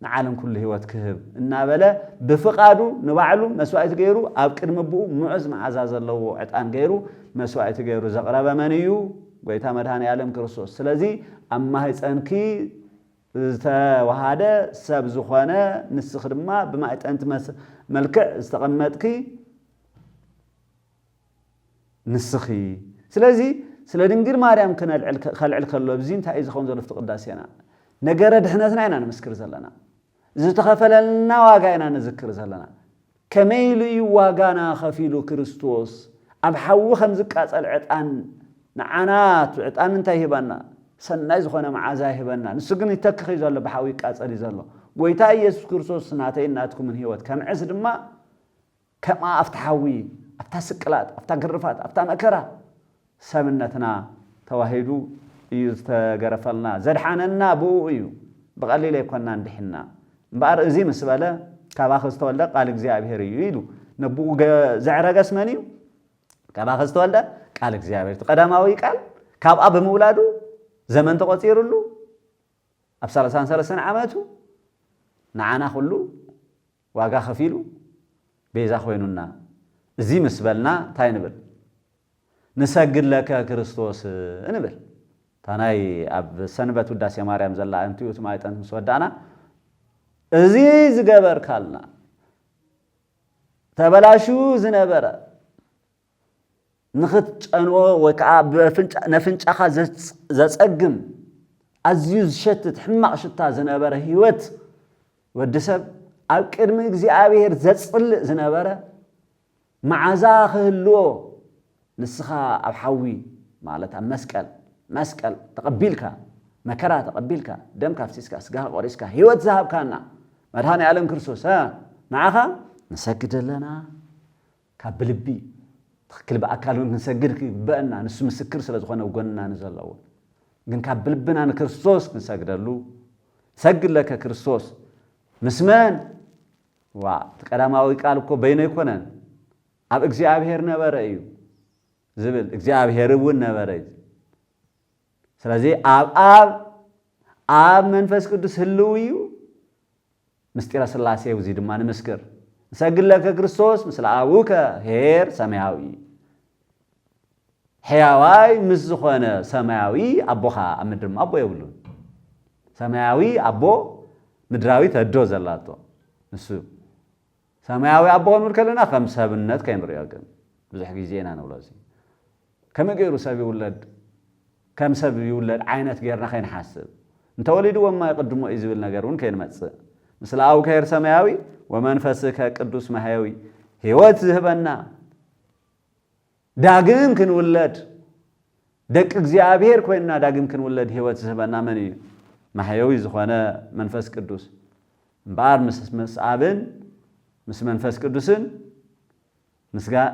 S1: ንዓለም ኩሉ ህይወት ክህብ እናበለ ብፍቃዱ ንባዕሉ መስዋዕት ገይሩ ኣብ ቅድመ ብኡ ሙዑዝ መዓዛ ዘለዎ ዕጣን ገይሩ መስዋዕት ገይሩ ዘቅረበ መን እዩ ጎይታ መድኃኔ ዓለም ክርስቶስ ስለዚ ኣብ ማህፀንኪ ዝተዋሃደ ሰብ ዝኾነ ንስኽ ድማ ብማዕጠንት መልክዕ ዝተቀመጥኪ ንስኺ ስለዚ ስለ ድንግል ማርያም ከልዕል ከሎ በዚ እንታይ ዝኸውን ዘሎ ፍቅዳሴና ነገረ ድሕነትና ኢና ንምስክር ዘለና ዝተኸፈለልና ዋጋ ኢና ንዝክር ዘለና ከመይሉ እዩ ዋጋና ከፊሉ ክርስቶስ ኣብ ሓዊ ከም ዝቃጸል ዕጣን ንዓናት ዕጣን እንታይ ይህበና ሰናይ ዝኾነ መዓዛ ይህበና ንሱ ግን ይተክኽ ዘሎ ብሓዊ ይቃጸል ዘሎ ጎይታ ኢየሱስ ክርስቶስ ናተይ ናትኩምን ህይወት ከምዕስ ድማ ከማ ኣብታ ሓዊ ኣብታ ስቅላት ኣብታ ግርፋት ኣብታ መከራ ሰብነትና ተዋሂዱ እዩ ዝተገረፈልና ዘድሓነና ብኡ እዩ ብቐሊል ኣይኮንና እንድሕና እምበኣር እዚ ምስ በለ ካባኸ ዝተወልደ ቃል እግዚኣብሔር እዩ ኢሉ ነብኡ ዘዕረገስ መን እዩ ካባኸ ዝተወልደ ቃል እግዚኣብሔር ቀዳማዊ ቃል ካብኣ ብምውላዱ ዘመን ተቆፂሩሉ ኣብ 33 ዓመቱ ንዓና ኩሉ ዋጋ ከፊሉ ቤዛ ኮይኑና እዚ ምስ በልና እንታይ ንብል ንሰግድ ለከ ክርስቶስ እንብል ታናይ ኣብ ሰንበት ውዳሴ ማርያም ዘላ እንትዩ ማይጠንት ምስ ወዳና እዚ ዝገበርካልና ተበላሹ ዝነበረ ንኽትጨንዎ ወይ ከዓ ነፍንጫኻ ዘጸግም ኣዝዩ ዝሸትት ሕማቕ ሽታ ዝነበረ ህይወት ወዲ ሰብ ኣብ ቅድሚ እግዚኣብሔር ዘጽልእ ዝነበረ መዓዛ ክህልዎ ንስኻ ኣብ ሓዊ ማለት ኣብ መስቀል ተቐቢልካ መከራ ተቐቢልካ ደም ካፍሲስካ ስጋ ቆሪስካ ህይወት ዝሃብካና መድኃኔ ዓለም ክርስቶስ ንዓኻ ንሰግድ ኣለና ካብ ብልቢ ትክክል በአካል ንሰግድ ክበአና ንሱ ምስክር ስለ ዝኾነ ጎንና ንዘለዎ ግን ካብ ብልብና ንክርስቶስ ንሰግደሉ ሰግድ ለከ ክርስቶስ ምስመን ቀዳማዊ ቃል እኮ በይነ ይኮነን ኣብ እግዚአብሔር ነበረ እዩ ዝብል እግዚአብሔር እውን ነበረ እዩ ስለዚ ኣብ መንፈስ ቅዱስ ህልው እዩ ምስጢረ ሥላሴ እዚ ድማ ንምስክር ንሰግድ ለከ ክርስቶስ ምስለ አቡከ ሄር ሰማያዊ ሕያዋይ ምስ ዝኾነ ሰማያዊ ኣቦኻ ኣብ ምድሪ ኣቦ የብሉን ሰማያዊ ኣቦ ምድራዊ ተዶ ዘላቶ ንሱ ሰማያዊ ኣቦ ክንብል ከለና ከም ሰብነት ከይንሪኦ ግን ብዙሕ ግዜና ንብሎ እዚ ከመይ ገይሩ ሰብ ይውለድ ከም ሰብ ይውለድ ዓይነት ጌርና ከይንሓስብ እንተወሊድዎማ ይቅድሞ እዩ ዝብል ነገር እውን ከይንመጽእ ምስለ አቡከ ሄር ሰማያዊ ወመንፈስከ ቅዱስ ማህያዊ ህይወት ዝህበና ዳግም ክንውለድ ደቂ እግዚአብሔር ኮይና ዳግም ክንውለድ ህይወት ዝህበና መን እዩ ማህያዊ ዝኾነ መንፈስ ቅዱስ እምበኣር ምስ አብን ምስ መንፈስ ቅዱስን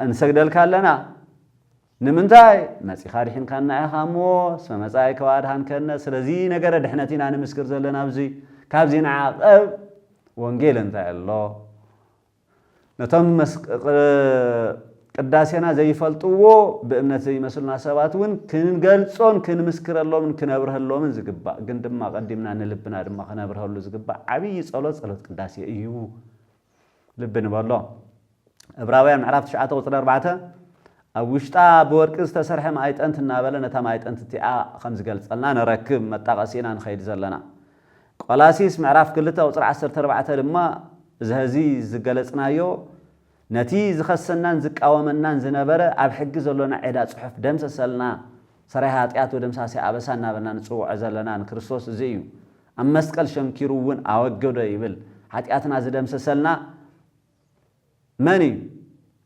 S1: እንሰግደልካ ኣለና ንምንታይ መጺኻ ድሕንካና ኢኻ እሞ ስመ መጻኢ ከዋድሃንከነ ስለዚ ነገረ ድሕነት ኢና ንምስክር ዘለና ኣብዚ ካብዚ ንዓቐብ ወንጌል እንታይ ኣሎ ነቶም ቅዳሴና ዘይፈልጥዎ ብእምነት ዘይመስሉና ሰባት እውን ክንገልጾን ክንምስክረሎምን ክነብርህሎምን ዝግባእ ግን ድማ ቀዲምና ንልብና ድማ ክነብርህሉ ዝግባእ ዓብይ ጸሎት ቅዳሴ እዩ ልብ ንበሎ ዕብራውያን ምዕራፍ 9 ቁጽሪ 4 ኣብ ውሽጣ ብወርቂ ዝተሰርሐ ማይጠንት እናበለ ነታ ማይጠንት እቲኣ ከም ዝገልጸልና ንረክብ መጣቐሲና ንኸይድ ዘለና ቆላሲስ ምዕራፍ 2 ቁጽሪ 14 ድማ እዚ ዝገለጽናዮ ነቲ ዝኸሰናን ዝቃወመናን ዝነበረ ኣብ ሕጊ ዘሎና ዒዳ ጽሑፍ ደምሰሰልና ሰራይ ኃጢአት ወደምሳሴ ኣበሳ እናበልና ንጽውዖ ዘለና ንክርስቶስ እዚ እዩ ኣብ መስቀል ሸንኪሩ እውን ኣወገዶ ይብል ኃጢአትና ዝደምሰሰልና መን እዩ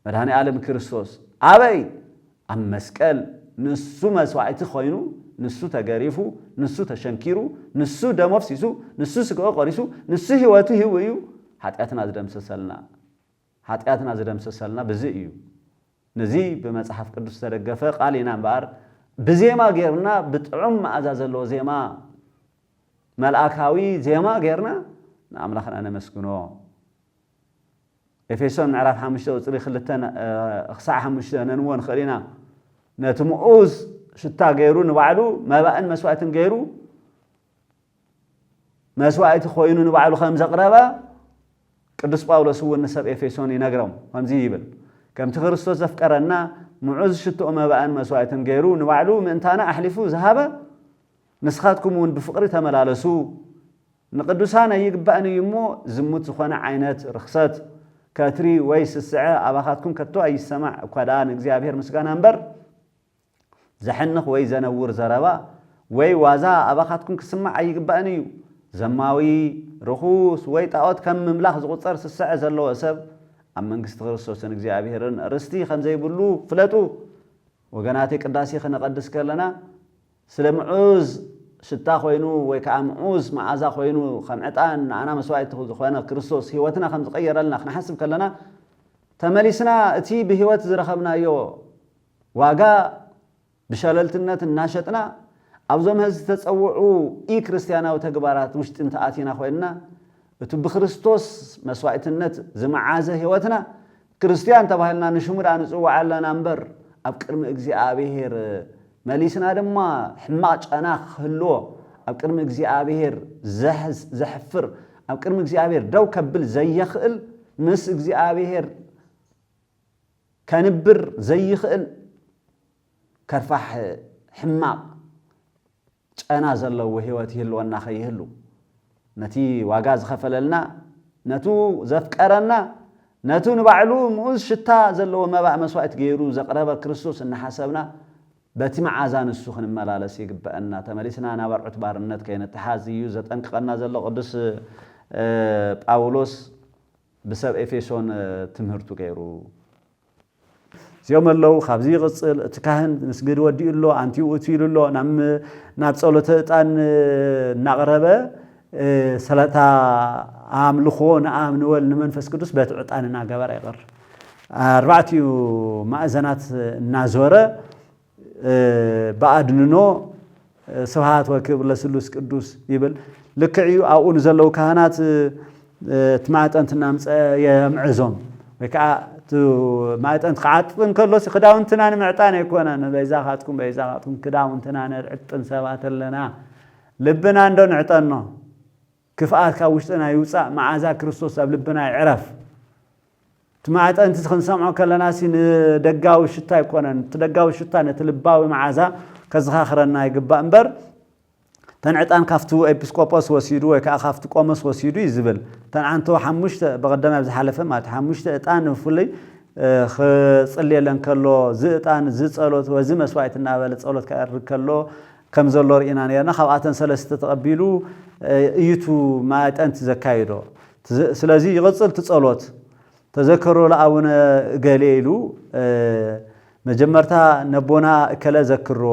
S1: መድኃኔ ዓለም ክርስቶስ ኣበይ ኣብ መስቀል ንሱ መስዋዕቲ ኮይኑ ንሱ ተገሪፉ ንሱ ተሸንኪሩ ንሱ ደም አፍሲሱ ንሱ ስጋው ቆሪሱ ንሱ ህይወቱ ህው እዩ ኃጢአትና ዝደምሰሰልና በዚ እዩ ነዚ በመጽሐፍ ቅዱስ ተደገፈ ቃል ኢና እምበር ብዜማ ጌርና ብጥዑም መዓዛ ዘለዎ ዜማ መልአካዊ ዜማ ጌርና ንኣምላኽና ነመስግኖ ኤፌሶን ምዕራፍ 5 ቁጽሪ 2 ክሳዕ 5 ነንዎ ንኽእል ኢና ነቲ ምዑዝ ሽታ ገይሩ ንባዕሉ መባእን መስዋዕትን ገይሩ መስዋዕቲ ኮይኑ ንባዕሉ ከም ዘቕረበ ቅዱስ ጳውሎስ እውን ንሰብ ኤፌሶን ይነግሮም ከምዚ ይብል ከምቲ ክርስቶስ ዘፍቀረና ምዑዝ ሽቶኦ መባእን መስዋዕትን ገይሩ ንባዕሉ ምእንታና ኣሕሊፉ ዝሃበ ንስኻትኩም እውን ብፍቕሪ ተመላለሱ ንቅዱሳን ኣይግባእን እዩ እሞ ዝሙት ዝኾነ ዓይነት ርክሰት ከትሪ ወይ ስስዐ ኣባኻትኩም ከቶ ኣይሰማዕ እኳ ደኣ ንእግዚኣብሔር ምስጋና እምበር ዘሕንኽ ወይ ዘነውር ዘረባ ወይ ዋዛ ኣባኻትኩም ክስማዕ ኣይግባእን እዩ ዘማዊ ርኹስ ወይ ጣዖት ከም ምምላኽ ዝቁፀር ስስዐ ዘለዎ ሰብ ኣብ መንግስቲ ክርስቶስን እግዚኣብሔርን ርስቲ ከም ዘይብሉ ፍለጡ ወገናተይ ቅዳሴ ክነቐድስ ከለና ስለ ምዑዝ ሽታ ኮይኑ ወይ ከዓ ምዑዝ መዓዛ ኮይኑ ከም ዕጣን ንኣና መስዋዕቲ ዝኾነ ክርስቶስ ህይወትና ከም ዝቀየረልና ክንሓስብ ከለና ተመሊስና እቲ ብህይወት ዝረኸብናዮ ዋጋ ብሸለልትነት እናሸጥና ኣብዞም ህዝቢ ተፀውዑ ኢ ክርስቲያናዊ ተግባራት ውሽጢ እንተኣቲና ኮይንና እቲ ብክርስቶስ መስዋዕትነት ዝመዓዘ ህይወትና ክርስቲያን ተባሂልና ንሽሙዳ ንፅዋዕ ኣለና እምበር ኣብ ቅድሚ እግዚኣብሔር መሊስና ድማ ሕማቕ ጨና ክህልዎ ኣብ ቅድሚ እግዚኣብሔር ዘሕፍር ኣብ ቅድሚ እግዚኣብሔር ደው ከብል ዘይኽእል ምስ እግዚኣብሔር ከንብር ዘይኽእል ከርፋሕ ሕማቕ ጨና ዘለዎ ህይወት ይህልወና ኸይህሉ ነቲ ዋጋ ዝኸፈለልና ነቱ ዘፍቀረና ነቱ ንባዕሉ ምዑዝ ሽታ ዘለዎ መባእ መስዋዕት ገይሩ ዘቕረበ ክርስቶስ እናሓሰብና በቲ መዓዛ ንሱ ክንመላለስ ይግበአና ተመሊስና ናብ ኣርዑት ባርነት ከይነተሓዝ እዩ ዘጠንቅቐና ዘሎ ቅዱስ ጳውሎስ ብሰብ ኤፌሶን ትምህርቱ ገይሩ እዚኦም ኣለዉ ካብዚ ይቕፅል እቲ ካህን ምስግድ ወዲኡ ኣሎ ኣንቲኡ እቱ ኢሉ ኣሎ ናብ ጸሎተ ዕጣን እናቕረበ ሰላታ ኣምልኾ ንኣብ ንወልድ ንመንፈስ ቅዱስ በቲ ዕጣን እናገበረ ይቐርብ ኣርባዕቲኡ ማእዘናት እናዞረ በኣድንኖ ስብሃት ወክብር ለስሉስ ቅዱስ ይብል ልክዕዩ ኣብኡ ንዘለዉ ካህናት እቲ ማዕጠንት እናምፀ የምዕዞም ወይ ከዓ ማዕጠንት ክዓጥን ከሎስ ክዳውንትና ንምዕጣን ኣይኮነን በይዛኻትኩም ክዳውንትና ንዕጥን ሰባት ኣለና ልብና እንዶ ንዕጠኖ ክፍኣት ካብ ውሽጥና ይውፃእ መዓዛ ክርስቶስ ኣብ ልብና ይዕረፍ ትማዕጠንቲ ክንሰምዖ ከለና ሲ ንደጋዊ ሽታ ኣይኮነን ትደጋዊ ሽታ ነቲ ልባዊ መዓዛ ከዘኻኽረና ይግባእ እምበር ተንዕጣን ካፍቱ ኤጲስቆጶስ ወሲዱ ወይ ከዓ ካፍቱ ቆሞስ ወሲዱ ይዝብል ተንዓንቶ ሓሙሽተ በቀደም ኣብ ዝሓለፈ ማለት ሓሙሽተ ዕጣን ፍሉይ ክጽልየለን ከሎ ዝዕጣን ዝጸሎት ወዚ መስዋዕት እናበለ ጸሎት ከርግ ከሎ ከም ዘሎ ርኢና ነርና ካብኣተን ሰለስተ ተቐቢሉ እዩቱ ማዕጠንቲ ዘካይዶ ስለዚ ይቕፅል ትጸሎት ተዘከሮ ለአቡነ ገሌ ኢሉ መጀመርታ ነቦና እከለ ዘክሮ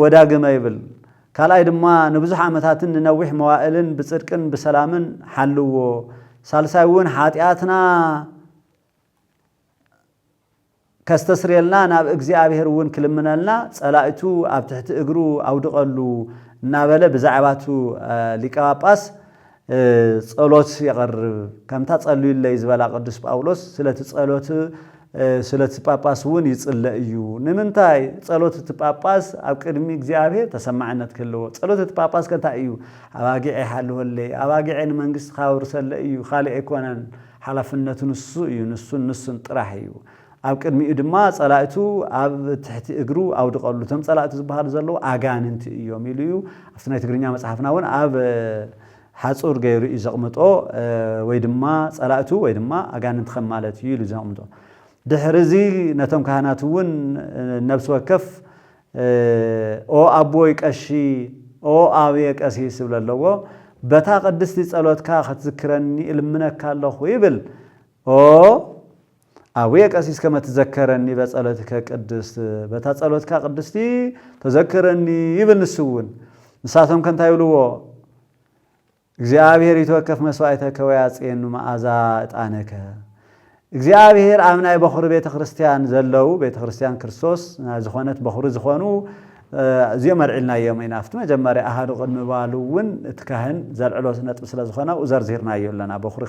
S1: ወዳግመ ይብል ካልኣይ ድማ ንብዙሕ ዓመታትን ንነዊሕ መዋእልን ብጽድቅን ብሰላምን ሓልዎ ሳልሳይ እውን ሓጢአትና ከስተስርየልና ናብ እግዚኣብሔር እውን ክልምነልና ጸላእቱ ኣብ ትሕቲ እግሩ ኣውድቐሉ እናበለ ብዛዕባቱ ሊቀ ጳጳስ ጸሎት ይቐርብ ከምታ ጸልዩለይ ዝበላ ቅዱስ ጳውሎስ ስለቲ ጸሎት ስለቲ ጳጳስ እውን ይጽልእ እዩ ንምንታይ ጸሎት እቲ ጳጳስ ኣብ ቅድሚ እግዚአብሔር ተሰማዕነት ክህልዎ ጸሎት እቲ ጳጳስ ከንታይ እዩ ኣባጊዕ ይሓልወለይ ኣባጊዕ ንመንግስቲ ካውርሰለ እዩ ካልእ ኣይኮነን ሓላፍነቱ ንሱ እዩ ንሱን ጥራሕ እዩ ኣብ ቅድሚኡ ድማ ጸላእቱ ኣብ ትሕቲ እግሩ ኣውድቐሉ ቶም ጸላእቱ ዝበሃሉ ዘለዉ ኣጋንንቲ እዮም ኢሉ እዩ ኣብቲ ናይ ትግርኛ መጽሓፍና እውን ኣብ ሓጹር ገይሩ እዩ ዘቕምጦ ወይ ድማ ጸላእቱ ወይ ድማ ኣጋንንቲ ከም ማለት እዩ ኢሉ ዘቕምጦ ድሕሪዚ ነቶም ካህናት እውን ነብሲ ወከፍ ኦ ኣቦይ ቀሺ ኦ ኣብየ ቀሲስ ይብል ኣለዎ በታ ቅድስቲ ጸሎትካ ክትዝክረኒ እልምነካ ኣለኹ ይብል ኦ ኣብየ ቀሲስ ከመ ትዘከረኒ በጸሎትከ ቅድስት በታ ጸሎትካ ቅድስቲ ተዘክረኒ ይብል ንሱ እውን ንሳቶም ከንታይ ይብልዎ እግዚአብሔር ይተወከፍ መስዋዕተከ ወያጽየኑ መዓዛ ዕጣነከ እግዚአብሔር ኣብ ናይ በኹሪ ቤተ ክርስቲያን ዘለው ቤተ ክርስቲያን ክርስቶስ ዝኾነት በኹሪ ዝኾኑ እዚኦም ኣልዒልናዮም ኢና ኣብቲ መጀመርያ ኣሃዱ ቅድሚ ባሉ እውን እቲ ካህን ዘልዕሎ ነጥቢ ስለ ዝኾነ ዘርዚርናዮ ኣለና በኹሪ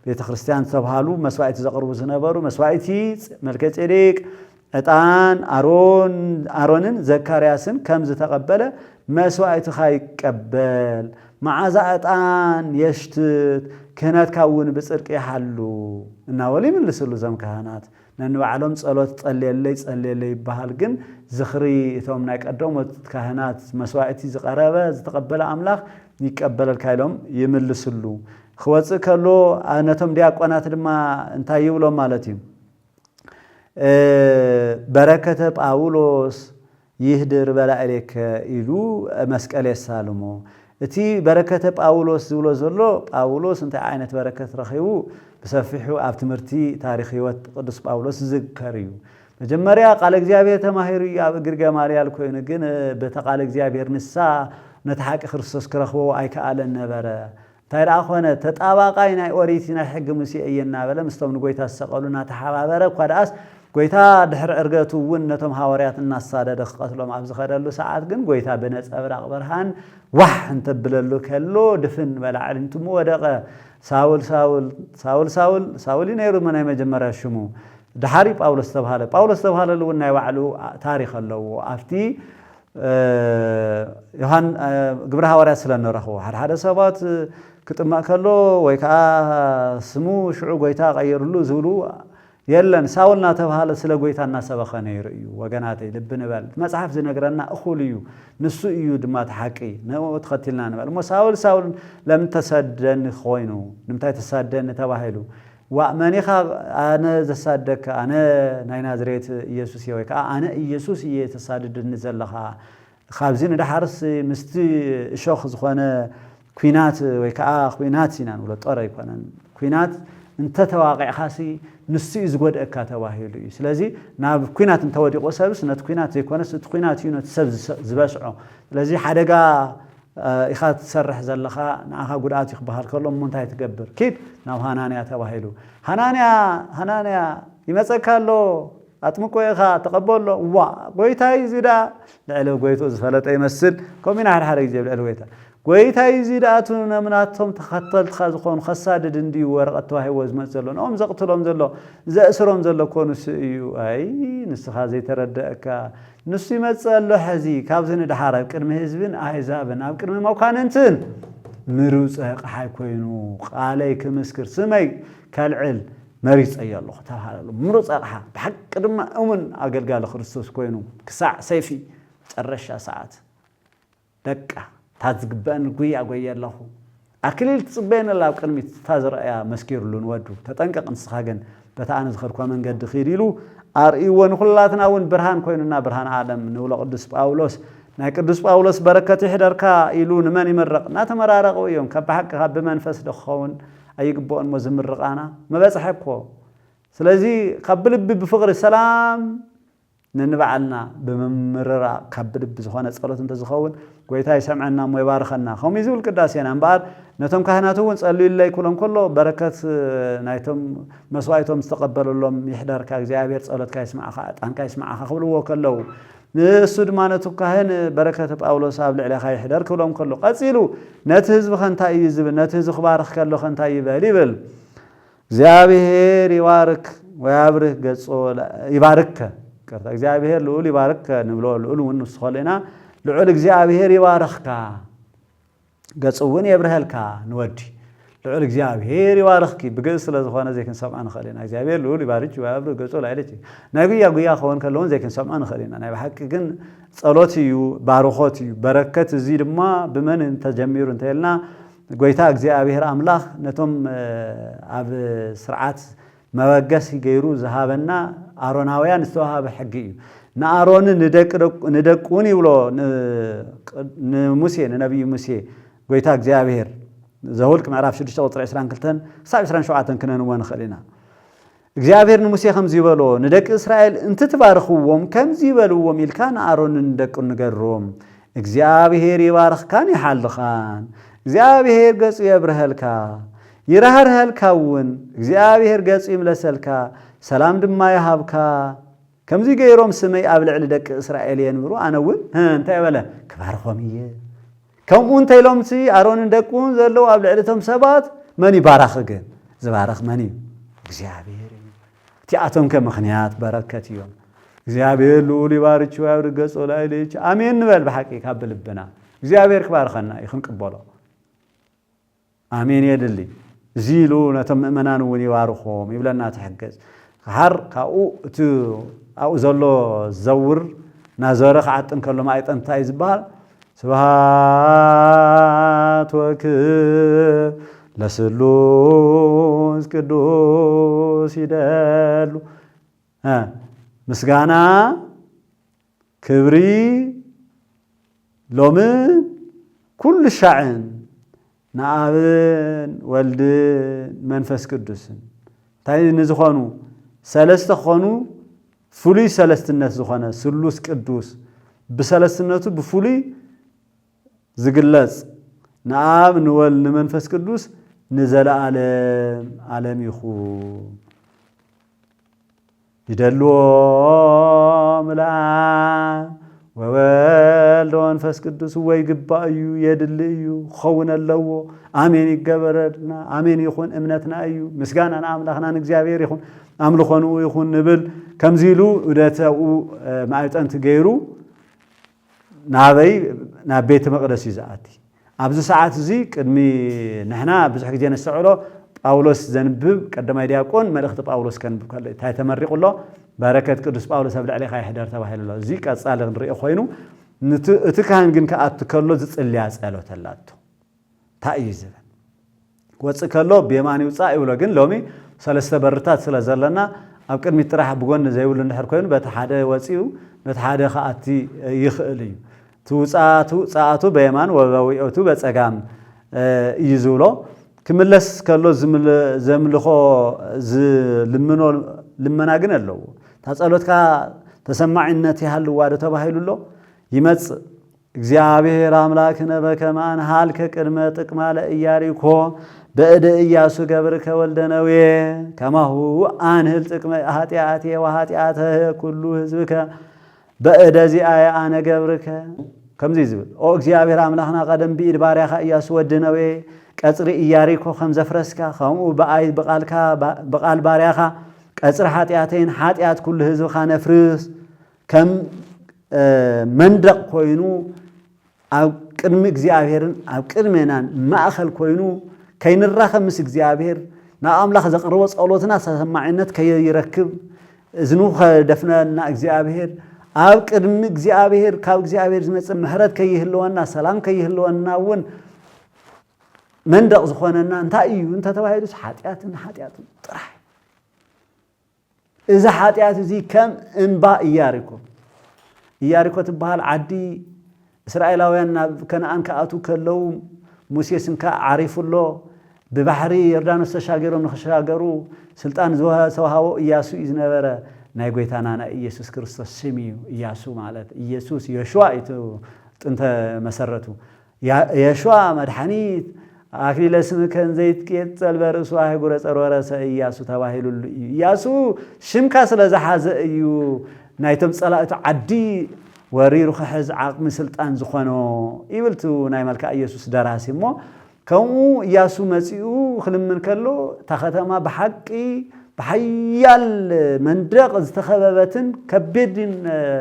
S1: ቤተ ክርስቲያን ዝተባሃሉ መስዋዕቲ ዘቕርቡ ዝነበሩ መስዋዕቲ መልከጼዴቅ ዕጣን ኣሮንን ዘካርያስን ከም ዝተቐበለ መስዋዕትኻ ይቀበል መዓዛ ዕጣን የሽትት ክህነትካ እውን ብጽድቂ ይሓሉ እናበሉ ይምልስሉ እዞም ካህናት ነንባዕሎም ጸሎት ጸልየለይ ይበሃል ግን ዝኽሪ እቶም ናይ ቀደሞት ካህናት መስዋዕቲ ዝቐረበ ዝተቐበለ ኣምላኽ ይቀበለልካ ኢሎም ይምልስሉ ክወፅእ ከሎ ነቶም ዲያቆናት ድማ እንታይ ይብሎም ማለት እዩ በረከተ ጳውሎስ ይህድር በላዕሌከ ኢሉ መስቀል የሳልሞ እቲ በረከተ ጳውሎስ ዝብሎ ዘሎ ጳውሎስ እንታይ ዓይነት በረከት ረኺቡ ብሰፊሑ ኣብ ትምህርቲ ታሪኽ ህይወት ቅዱስ ጳውሎስ ዝዝከር እዩ መጀመርያ ቃል እግዚአብሔር ተማሂሩ ኣብ እግር ገማልያል ኮይኑ ግን በተ ቃል እግዚአብሔር ንሳ ነቲ ሓቂ ክርስቶስ ክረኽቦ ኣይከኣለን ነበረ እንታይ ደኣ ኮነ ተጣባቃይ ናይ ኦሪት ናይ ሕጊ ሙሴ እየና በለ ምስቶም ንጎይታ ዝሰቐሉና ተሓባበረ እኳ ደኣስ ጎይታ ድሕሪ ዕርገቱ እውን ነቶም ሃዋርያት እናሳደደ ክቐትሎም ኣብ ዝኸደሉ ሰዓት ግን ጎይታ ብነፀብራቕ ብርሃን ዋሕ እንተብለሉ ከሎ ድፍን በላዕሊ እንትሙ ወደቐ ሳውል ነይሩ ናይ መጀመርያ ሽሙ ድሓሪ ጳውሎስ ተባሃለሉ እውን ናይ ባዕሉ ታሪክ ኣለዎ ኣብቲ ዮሐን ግብረ ሃዋርያት ስለ ንረኽቦ ሓደ ሰባት ክጥማዕ ከሎ ወይ ከዓ ስሙ ሽዑ ጎይታ ቀይሩሉ ዝብሉ የለን ሳውልና ተባሃለ ስለ ጎይታ እናሰበኸ ነይሩ እዩ ወገናተይ ልብ ንበል መጽሓፍ ዝነግረና እኹል እዩ ንሱ እዩ ድማ ተሓቂ ነው ተኸትልና ንበል ሞ ሳውል ለምን ተሰደን ኮይኑ ንምታይ ተሳደን ተባሂሉ ወመኒኻ ኣነ ዘሳደከ ኣነ ናይ ናዝሬት ኢየሱስ ወይ ከዓ ኣነ ኢየሱስ እየ ተሳድድኒ ዘለኻ ካብዚ ንድሓርስ ምስቲ እሾኽ ዝኾነ ኩናት ወይ ከዓ ኩናት ኢና ንብሎ ጦር ኣይኮነን ኩናት እንተ ተዋቂዕኻሲ ንሱ እዩ ዝጎድአካ ተባሂሉ እዩ ስለዚ ናብ ኩናት እንተወዲቆ ሰብስ ነቲ ኩናት ዘይኮነስ እቲ ኩናት እዩ ነቲ ሰብ ዝበስዖ ስለዚ ሓደጋ ኢኻ ትሰርሕ ዘለኻ ንኣኻ ጉድኣት ይክበሃል ከሎ እንታይ ትገብር ኪድ ናብ ሃናንያ ተባሂሉ ሃናንያ ይመፀካ ኣሎ ኣጥምቆ ኢኻ ተቐበሎ ዋ ጎይታ ይዚዳ ልዕሊ ጎይቱ ዝፈለጠ ይመስል ከምኢና ሓደ ግዜ ልዕሊ ጎይታ ጎይታ ይዚዳቱ ነምናቶም ተኸተልትኻ ዝኾኑ ከሳድድ እንዲዩ ወረቐት ተዋሂቦ ዝመፅእ ዘሎ ንኦም ዘቕትሎም ዘሎ ዘእስሮም ዘሎ ኮኑስ እዩ ኣይ ንስኻ ዘይተረድአካ ንሱ ይመፅእ ኣሎ ሕዚ ካብዚ ንድሓር ኣብ ቅድሚ ህዝብን ኣሕዛብን ኣብ ቅድሚ መኳንንትን ምሩፅ ኣቕሓይ ኮይኑ ቃለይ ክምስክር ስመይ ከልዕል መሪፀየ ኣለኹ ተባሃለሉ ምሩፅ ኣቕሓ ብሓቂ ድማ እሙን ኣገልጋሊ ክርስቶስ ኮይኑ ክሳዕ ሰይፊ ጨረሻ ሰዓት ደቃ ታዝግበአን ጉያ ጎየ ኣለኹ ኣክሊል ትፅበየን ኣላ ኣብ ቅድሚት ታዝረአያ መስኪሩሉን ወዱ ተጠንቀቕ ንስኻ ግን በታ ኣነ ዝኸድኳ መንገዲ ኺድ ኢሉ ኣርእይዎ ንኩላትና እውን ብርሃን ኮይኑና ብርሃን ዓለም ንብሎ ቅዱስ ጳውሎስ ናይ ቅዱስ ጳውሎስ በረከት ይሕደርካ ኢሉ ንመን ይምረቕ እናተመራረቑ እዮም ካብ ብሓቂ ካብ ብመንፈስ ድኽኸውን ኣይግብኦን ሞ ዝምርቓና መበፅሐ እኮ ስለዚ ካብ ብልቢ ብፍቕሪ ሰላም ንንባዓልና ብምርራቕ ካብ ብልቢ ዝኾነ ጸሎት እንተዝኸውን ጎይታ ይሰምዐና ሞ ይባርኸና ከምኡ ዝብል ቅዳሴና እምበኣር ነቶም ካህናት እውን ጸልዩለይ ኩሎም ከሎ በረከት ናይቶም መስዋዕቶም ዝተቐበለሎም ይሕደርካ እግዚአብሔር ጸሎትካ ይስማዓኻ ዕጣንካ ይስማዓኻ ክብልዎ ከለዉ ንሱ ድማ ነቱ ካህን በረከተ ጳውሎስ ኣብ ልዕሊኻ ይሕደር ክብሎም ከሎ ቀፂሉ ነቲ ህዝቢ እንታይ እዩ ዝብል ነቲ ህዝቢ ክባርኽ ከሎ እንታይ ይብል እግዚአብሔር ይባርክ ወያብርህ ገጾ ይባርከ እግዚአብሔር ልዑል ይባርክ ንብሎ ልዑል እውን ንስኸለና ልዑል እግዚአብሔር ይባርኽካ ገጹ እውን የብርሃልካ ንወዲ ልዑል እግዚአብሔር ይባርኽኪ ብግእዝ ስለ ዝኾነ ዘይክንሰምዖ ንኽእል ኢና እግዚአብሔር ልዑል ይባርክ ወያብርህ ገጹ ላዕለች ናይ ጉያ ክኸውን ከለውን ዘይክንሰምዖ ንኽእል ኢና ናይ ብሓቂ ግን ጸሎት እዩ ባርኾት እዩ በረከት እዚ ድማ ብመን ተጀሚሩ እንተልና ጎይታ እግዚአብሔር ኣምላኽ ነቶም ኣብ ስርዓት መወገስ ገይሩ ዝሃበና አሮናውያን ዝተዋሃበ ሕጊ እዩ ንአሮን ንደቁን ይብሎ ንሙሴ ንነቢዩ ሙሴ ጎይታ እግዚአብሔር ዘሁልቅ ምዕራፍ 6 ቁጥሪ 22 ክሳብ 27 ክነንዎ ንኽእል ኢና እግዚአብሔር ንሙሴ ከምዚ ይበሎ ንደቂ እስራኤል እንትትባርኽዎም ከምዚ ይበልዎም ኢልካ ንአሮን ንደቁን ንገሮም እግዚአብሔር ይባርኽካን ይሓልኻን እግዚአብሔር ገጹ የብርሃልካ ይራህርሃልካውን እግዚአብሔር ገጹ ይምለሰልካ ሰላም ድማ ይሃብካ ከምዚ ገይሮም ስመይ ኣብ ልዕሊ ደቂ እስራኤል የንብሩ ኣነውን እንታይ በለ ክባርኾም እየ ከምኡ እንተኢሎምሲ ኣሮንን ደቁን ዘለው ኣብ ልዕሊቶም ሰባት መን ይባረኽ ግን ዝባረኽ መን እዩ እግዚአብሔር እዩ እቲኣቶም ከምኽንያት በረከት እዮም እግዚአብሔር ልዑል ይባርክዎ ያብር ገጹ ላይ ልጅ አሜን ንበል በሐቂ ካብ ልብና እግዚአብሔር ክባርከና ይኽንቅበሎ አሜን የድሊ ዚሉ ነቶም ምእመናን እውን ይባርኾም ይብለና ተሐገዝ ሓር ካኡ እቲ ኣኡ ዘሎ ዘውር ናዘረ ክዓጥን ከሎ ማይጠንታይ ዝበሃል ስብሃት ወክብር ለስሉስ ቅዱስ ይደሉ ምስጋና ክብሪ ሎምን ኩሉ ሻዕን ንኣብን ወልድን መንፈስ ቅዱስን እንታይ ንዝኾኑ ሰለስተ ኾኑ ፍሉይ ሰለስትነት ዝኾነ ስሉስ ቅዱስ ብሰለስትነቱ ብፍሉይ ዝግለጽ ንኣብ ንወልድ ንመንፈስ ቅዱስ ንዘለዓለም ዓለም ይኹን ይደልዎ ምልኣብ ወወልድ ወመንፈስ ቅዱስ ወይ ግባእ እዩ የድሊ እዩ ክኸውን ኣለዎ ኣሜን ይገበረልና ኣሜን ይኹን እምነትና እዩ ምስጋና ንኣምላኽና ንእግዚአብሔር ይኹን ኣምልኾኑ ይኹን ንብል ከምዚ ኢሉ ዑደተኡ ማዕጠንቲ ገይሩ ናበይ ናብ ቤተ መቅደስ እዩ ዝኣቲ ኣብዚ ሰዓት እዚ ቅድሚ ንሕና ብዙሕ ግዜ ነስተውዕሎ ጳውሎስ ዘንብብ ቀዳማይ ዲያቆን መልእኽቲ ጳውሎስ ከንብብ ከሎ እንታይ ተመሪቑሎ በረከት ቅዱስ ጳውሎስ ኣብ ልዕሊኻ ይሕደር ተባሂሉሎ እዚ ቀጻሊ ንሪኦ ኮይኑ እቲ ካህን ግን ከኣቱ ከሎ ዝፅልያ ጸሎት ኣላቶ እንታይ እዩ ዝብል ወፅእ ከሎ ብየማን ይውፃእ ይብሎ ግን ሎሚ ሰለስተ በርታት ስለ ዘለና ኣብ ቅድሚት ጥራሕ ብጎኒ ዘይብሉ እንድሕር ኮይኑ በቲ ሓደ ወፂኡ በቲ ሓደ ከኣቲ ይኽእል እዩ ፃኣቱ በየማን ወበዊኦቱ በፀጋም እዩ ዝብሎ ክምለስ ከሎ ዘምልኾ ዝልምኖ ልመና ግን ኣለዎ ታጸሎትካ ተሰማዒነት ይሃልዋ ዶ ተባሂሉሎ ይመጽእ እግዚአብሔር አምላክነ በከማን ሃልከ ቅድመ ጥቅማ ለኢያሪኮ በእደ ኢያሱ ገብርከ ወልደ ነዌ ከማሁ አንህል ጥቅመ ኃጢአቴ ወኃጢአተ ኩሉ ህዝብከ በእደ ዚአየ አነ ገብርከ ከምዚ ዝብል ኦ እግዚአብሔር አምላክና ቀደም ቢኢድ ባርያኻ ኢያሱ ወዲ ነዌ ቀጽሪ ኢያሪኮ ከም ዘፍረስካ ከምኡ በአይ በቃል ባርያኻ ቀጽሪ ኃጢአቴን ኃጢአት ኩሉ ህዝብኻ ነፍርስ ከም መንደቅ ኮይኑ ኣብ ቅድሚ እግዚአብሔርን ኣብ ቅድሜናን ማእኸል ኮይኑ ከይንራኸብ ምስ እግዚአብሔር ናብ ኣምላኽ ዘቕርቦ ጸሎትና ተሰማዒነት ከይረክብ እዝኑ ከደፍነና እግዚአብሔር ኣብ ቅድሚ እግዚአብሔር ካብ እግዚአብሔር ዝመጽእ ምሕረት ከይህልወና ሰላም ከይህልወና እውን መንደቅ ዝኾነና እንታይ እዩ እንተተባሂሉ ኃጢአትን ጥራሕ እዚ ኃጢአት እዚ ከም እንባ ኢያሪኮ ትበሃል ዓዲ እስራኤላውያን ናብ ከነአን ከኣቱ ከለው ሙሴ ስንካ ዓሪፉሎ ብባሕሪ ዮርዳኖስ ተሻገሮም ንኽሻገሩ ስልጣን ዝተዋሃቦ ኢያሱ እዩ ዝነበረ ናይ ጎይታና ናይ ኢየሱስ ክርስቶስ ስም እዩ ኢያሱ ማለት ኢየሱስ የሹዋ እዩ ጥንተ መሰረቱ የሹዋ መድኃኒት አክሊለ ስምከ ዘይትቄጸል በርእሱ አህጉረ ጸርወረሰ ኢያሱ ተባሂሉሉ እዩ ኢያሱ ሽምካ ስለ ዝሓዘ እዩ ናይቶም ጸላእቱ ዓዲ ወሪሩ ክሕዝ ዓቕሚ ስልጣን ዝኾኖ ይብልቱ ናይ መልካ ኢየሱስ ደራሲ እሞ ከምኡ ኢያሱ መጺኡ ክልምን ከሎ እታ ከተማ ብሓቂ ብሓያል መንደቕ ዝተኸበበትን ከቢድን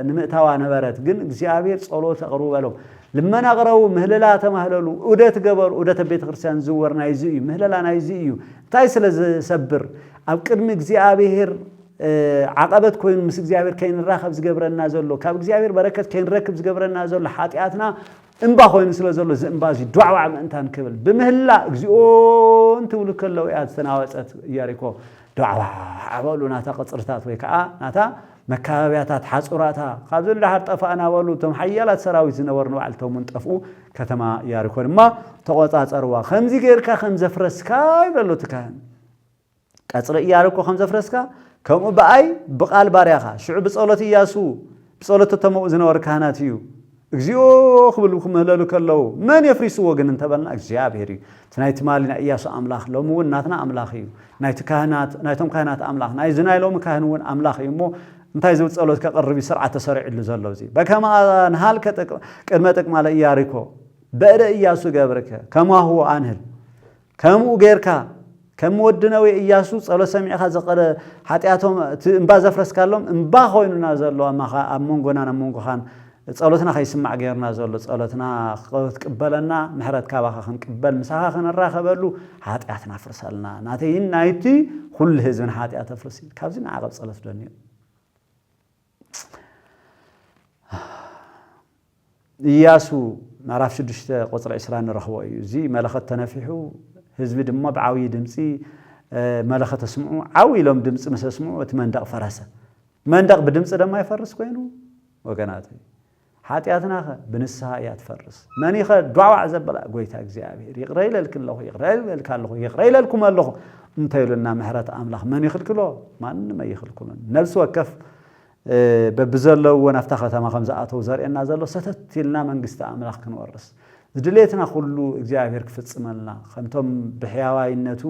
S1: ንምእታዋ ነበረት ግን እግዚአብሔር ጸሎት ኣቕርቡ በሎም ልመና ቅረቡ ምህለላ ተማህለሉ ዑደት ገበሩ ዑደት ቤተ ክርስቲያን ዝወር ናይዚ እዩ ምህለላ ናይዚ እዩ እንታይ ስለ ዝሰብር ኣብ ቅድሚ እግዚአብሔር ዓቀበት ኮይኑ ምስ እግዚአብሔር ከይንራኸብ ዝገብረና ዘሎ ካብ እግዚአብሔር በረከት ከይንረክብ ዝገብረና ዘሎ ኃጢአትና እንባ ኮይኑ ስለ ዘሎ ዝእንባ እዚ ዱዕዋዕ ምእንታን ክብል ብምህላ እግዚኦ እንትብሉ ከለው እያ ዝተናወፀት ኢያሪኮ ዱዕዋዕ ኣበሉ ናታ ቅጽርታት ወይ ከዓ ናታ መካባብያታት ሓጹራታ ካብ ዘሎ ዳሕር ጠፋእና በሉ እቶም ሓያላት ሰራዊት ዝነበሩ ንባዕልቶም ጠፍኡ ከተማ ኢያሪኮ ድማ ተቆጻጸርዋ ከምዚ ጌርካ ከም ዘፍረስካ ይብሎ ትካህን ቀጽሪ ኢያሪኮ ከም ዘፍረስካ ከምኡ በአይ በቃል ባርያኻ ሽዑ ብጸሎት ኢያሱ ብጸሎት ተመኡ ዝነበሩ ካህናት እዩ እግዚኦ ክብልኩም መለሉ ከለው መን የፍሪስዎ ግን እንተበልና እግዚአብሔር እዩ ትናይቲ ማሊና ኢያሱ አምላኽ ሎሙ እውን ናትና አምላኽ እዩ ናይቶም ካህናት አምላኽ ናይ ዝናይ ሎሙ ካህን እውን አምላኽ እዩ እሞ እንታይ ዝብል ጸሎት ከቅርብ ስርዓት ተሰሪዕሉ ዘሎ እዚ በከማ ንሃልከ ቅድመ ጥቅማ ለኢያሪኮ በእደ ኢያሱ ገብርከ ከማሁ አንህል ከምኡ ጌርካ ከም ወድነው ኢያሱ ጸሎት ሰሚዕኻ ዘቀደ ኃጢአቶም እንባ ዘፍረስካሎም እንባ ኮይኑና ዘሎ ኣብ መንጎና መንጎኻን ጸሎትና ከይስማዕ ጌርና ዘሎ ጸሎትና ክትቅበለና ምሕረት ካባኻ ክንቅበል ምሳኻ ክንራኸበሉ ኃጢአትና ፍርሰልና ናተይን ናይቲ ኩሉ ህዝብን ኃጢአት ፍርሲ ካብዚ ንዓቐብ ጸሎት ደንዩ ኢያሱ ምዕራፍ 6 ቁጽሪ 20 ንረኽቦ እዩ እዚ መለኸት ተነፊሑ ህዝቢ ድማ ብዓብይ ድምፂ መለኸት ተስምዑ ዓዊሎም ድምፂ መስስምዑ እቲ መንደቕ ፈረሰ መንደቕ ብድምፂ ድማ ይፈርስ ኮይኑ ወገናት ኃጢአትና ብንስሐ ያትፈርስ መኒኸ ዱዓዋዕ ዘበላ ጎይታ እግዚአብሔር ይቅረይለልክለኹ ይቅረይለልኩም ኣለኹ እንተይሉና ምሕረት አምላኽ መን ይኽልክሎ ማንም አይኽልክሎን ነብስ ወከፍ በብዘለው ናፍታ ከተማ ከምዝኣተው ዘርኤና ዘሎ ሰተትልና መንግስቲ አምላኽ ክንወርስ ዝድሌትና ኩሉ እግዚአብሔር ክፍጽመልና ከምቶም ብሕያዋይነቱ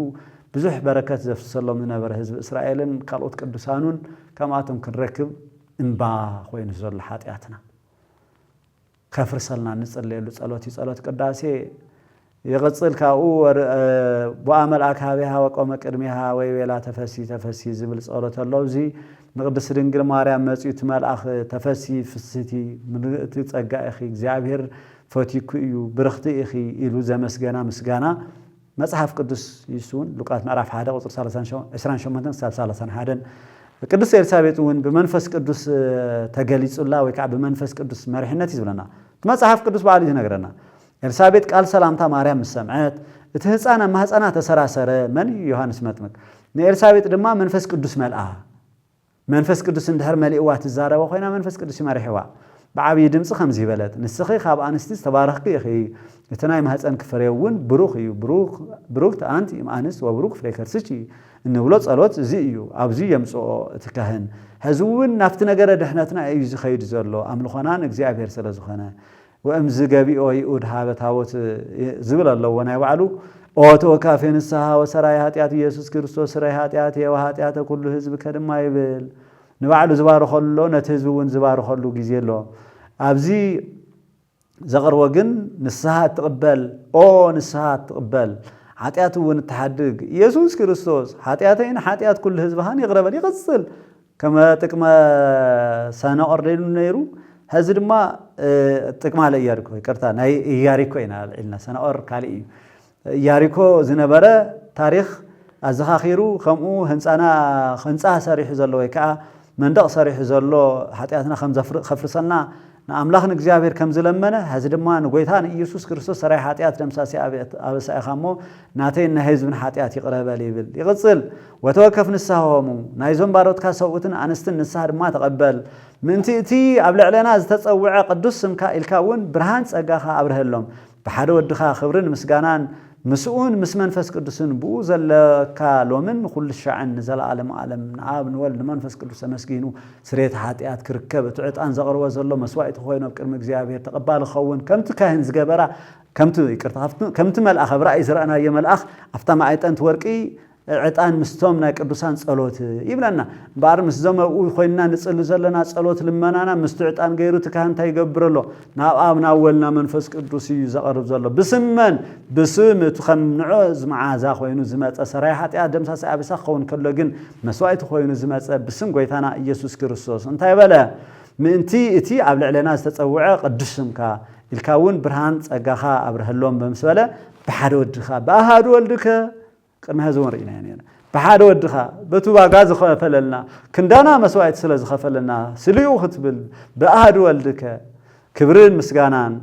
S1: ብዙሕ በረከት ዘፍሰሎም ዝነበረ ህዝቢ እስራኤልን ካልኦት ቅዱሳኑን ከማቶም ክንረክብ እንባ ኮይኑ ዘሎ ኃጢአትና ከፍርሰልና ንጽልየሉ ጸሎት ቅዳሴ يغسل كاو وعمل أكابها وقوم كرمها ويلا تفسي زبل صورة اللوزي نقدس دنجل ماريام مسيت مال أخ تفسي في السيتي من تتجا أخي زعبير فتيكيو برختي أخي إلو زمسجنا مسجنا مصحف قدس يسون لقات نعرف هذا وصل سالسان شو عشرين شو مثلا سالسان هذا قدس يرسابيتون بمنفس قدس تجلس الله ويكعب بمنفس قدس مرحنا تزولنا مصحف قدس بعد ينقرنا ኤልሳቤጥ ቃል ሰላምታ ማርያም ሰምዓት እቲ ህፃና ማህፃና ተሰራሰረ መን ዮሐንስ መጥምቅ ንኤልሳቤጥ ድማ መንፈስ ቅዱስ መልአ መንፈስ ቅዱስ እንድህር መልእዋ ትዛረበ ኮይና መንፈስ ቅዱስ ይመርሕዋ بعبي دمس خمسة بلد نسخي خاب أنستيس تبارك أخي التنايم هذا كفريون بروخ بروك أنت أنس وبروك فريكرسيتي إنه ولاد صلوات زيو أو زي يمسو تكهن هزون نفتنا جرد إحنا أيز خير زرلو أمل خنان إجزاء بيرسل زخنا وأمز جابي أو يود هذا تاوت زبل الله وانا يوعلو أو كافين السها وسرايات ياتي يسوع كريستوس سرايات ياتي وهات كل حزب كرم ما يبل نوعلو زبار خلو نتهزون زبار خلو جزيلو أبزي زغر وجن نسها تقبل أو نسها تقبل حتياته ونتحدق يسوع كريستوس حتياتين حتيات كل حزبهان يغرب يغسل كما تكما سنة أرلين نيرو هذا ما تكما على ياركو كرتا ناي ياركو إلنا سنة أر كالي ياركو زنبرة تاريخ أزخاخيرو خمو هنسا صريح زلو يكا من دق صريح زلو حتياتنا خفرسنا نأملاخ نجزابير كم زلمنا هذا ما نقولتان يسوع كريستوس صريح حتيات دمساسي أبي سأخمو ناتين نهز من حتيات يقرب ليبل يغسل وتوقف نساهمو نايزون باروت كاسوتن أنستن نسهر ما تقبل من تي قبل علينا تتصوع قدوس سمكا الكون برهانس أجاها أبرهلهم بحرو الدخا خبرين مسجانان مسؤون مسمنفس قدوسن بوز الكالومن كل الشعن نزل عالم نعاب نول منفس قدوس مسكينو سريت حاتيات كركبت عت أن زغر وزلو مسوائت خوينا بكرم جزابير تقبل خون كم تكهن زجبرة كم تمل أخ برأي زرعنا يمل أخ أفتح عيت أنت ورقي عتان مستومنا كدوسان صلوت يبلنا بار مسزوم خوينا نصلي زلنا صلوت لمنانا مستعطان غيرو تكهن تيغبرلو ناب ناولنا منفس قدوس يزقرب زلو بسمن بسم تخمنعز معازا خوينو زمص سرايحات ادمساس ابسا خون كلو جن مسوائت خوينو زمص بسم غويتانا يسوع كريستوس انتي بلا منتي اتي قبل علينا استتصوع قدسمكا الكون برهان صغاخا ابرهلوم بمسبله بحد ودخا باحد ولدك كرم هذا ورينا يعني بحاد ودخا بتوبا غاز خفللنا كندانا مسوائت سلاز خفللنا سليو ختبل بأحد ولدك كبرين مسغانان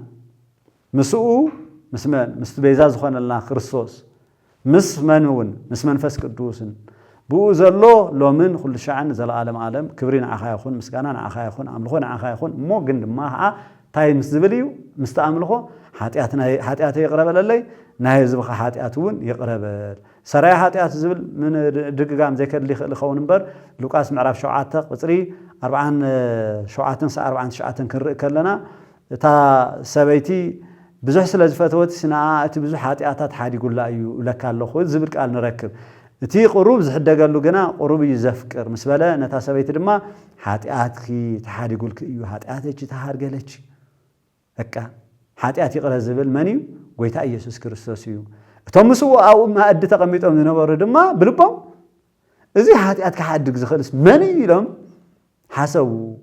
S1: مسؤو مسمن مستبيزاز خونلنا كريستوس مسمنون مسمنفس قدوسن بو زلو لومن كل شعن زل عالم كبرين عخا يخون مسغانان عخا يخون املخون عخا يخون مو غند ما تايم زبليو مستعملخو حاتيات يقرب للي نهي زبخ حاتياتون يقرب سراي حاتيات زبل من دققام ذكر اللي خون نبر لوقاس معرف شعاتة قصري 40 شعاتن 40 شعاتن كلنا تا سبيتي بزح سلا زفتوت سنا أتي بزح حاتياتات حادي يقول لا لك الله خذ زبرك قال نركب أتي قروب زحدة قال له جنا قروب يزفكر مسبلا نتا سبيتي لما حاتياتكي تحادي يقول كيو حاتياتك تحار قالتش هكا حاتياتي قال زبل منيو قويتا يسوع كريستوس يو تومسو أو ما أدي تقميتهم من نبر دما بلبهم إذا حاتياتك حد خلص مني لهم حسوا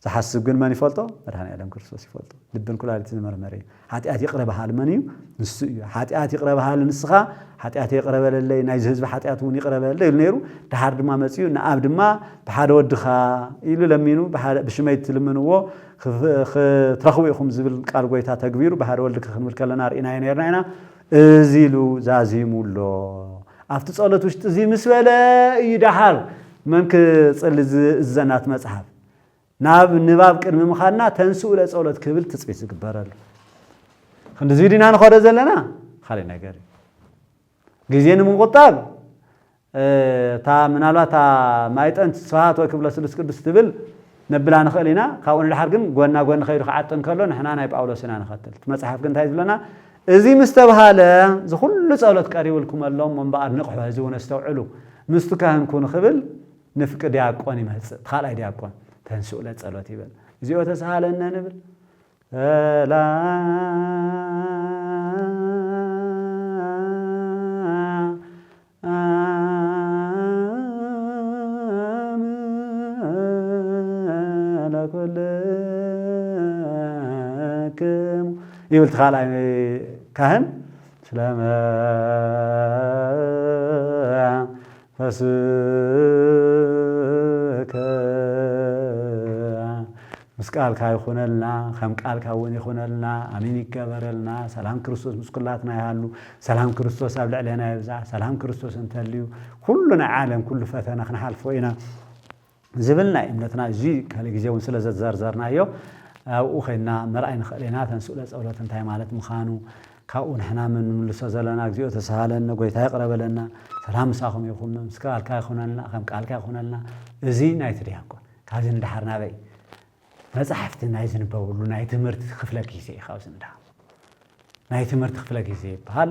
S1: تحسب جن ماني فلتو رهنا علم كريستوس فلتو لبن كل هذه المرمرة حاتيات يقربها المنيو نسيو حاتيات يقربها النسخة حاتيات يقربها للي نايز حاتيات وني يقربها للي نيرو تحرد ما مسيو نعبد ما بحد ودخا يلو لمينو بحد بشميت لمنو ترخويكم زبل قال قويتا تكبيرو بحد ولدك خمر كلا نار إنا ينيرنا زيلو زازيمولو أفتح صلاة وش تزي مسولا يدحر منك صل الزنات مصحف ناب نباب كرم مخانا تنسو إلى صلاة كبل تسبيس كبارل خند زيدنا نخرج زلنا خلينا نجري جزين من قطاب تا من الله تا ما يتأنت ساعات وكبل سلسك دستبل نبلان خلينا خاون الحرقن قلنا خير خاطن كله نحنا نايب أولو سنان خاتل مصحف كنت هاي لنا إذا مستبهالة زخل صلاة كاريو لكم اللهم من بعد نقحوا هزون استوعلوا مستكهن كون خبل نفك دياقوني مهز خالع دياقون تنسوا لا صلاة يبل إذا وتسهل إننا نبل لا على كل كم يقول خالع كهن سلام فسك مسكال كاي خونلنا خم قال كاون يخونلنا امين يكبرلنا سلام كريستوس مسكلاتنا يالو سلام كريستوس ابلع لنا يبزع سلام كريستوس انتليو كلنا عالم كل فتنا خنحالفو اينا زبلنا امنتنا جي كالي غيزون سلازرزرنا يو او خينا مرأين خلينا تنسؤ لصولات انتي مالت مخانو كاون حنا من لسه زلنا غزيو تسهالنا غويتا يقرب لنا سلام مساخم يخون مسكال كاي خونلنا خم قال كاي خونلنا ازي نايت ديانكو كازن دحرنا بي مصحفتنا نايزن بولو ناي تمرت خفله كيسي خاوسن دا ناي تمرت خفله كيسي بحال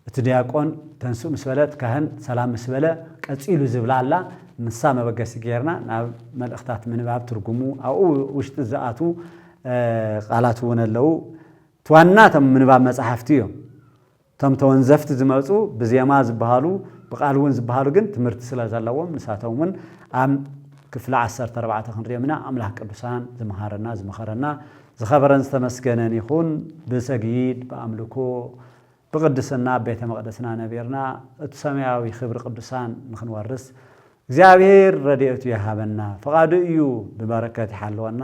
S1: اتدياقون تنسو مسبلت كهن سلام مسبله قصيلو زبلالا نسا مبغس غيرنا نا ملختات من باب ترغمو او وشت زاتو قالات ونلو تواناتم من باب مصحفتيو تم تونزفت زمصو بزيما زبحالو بقالون زبحالو ግን ትምርት ስለዛለዎም ንሳተውን አም ክፍለ 14 ክንሪምና አምላክ ቅዱሳን ዝመሃረና ዝመኸረና ዝኸበረን ዝተመስገነን ይኹን በሰጊድ በአምልኮ በቅድስና ቤተ መቅደስና ነቢርና እቲ ሰማያዊ ክብር ቅዱሳን ንኽንወርስ እግዚአብሔር ረድኤቱ ይሃበና ፈቃዱ እዩ በበረከት ይሓልወና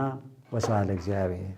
S1: ወስብሐት ለእግዚአብሔር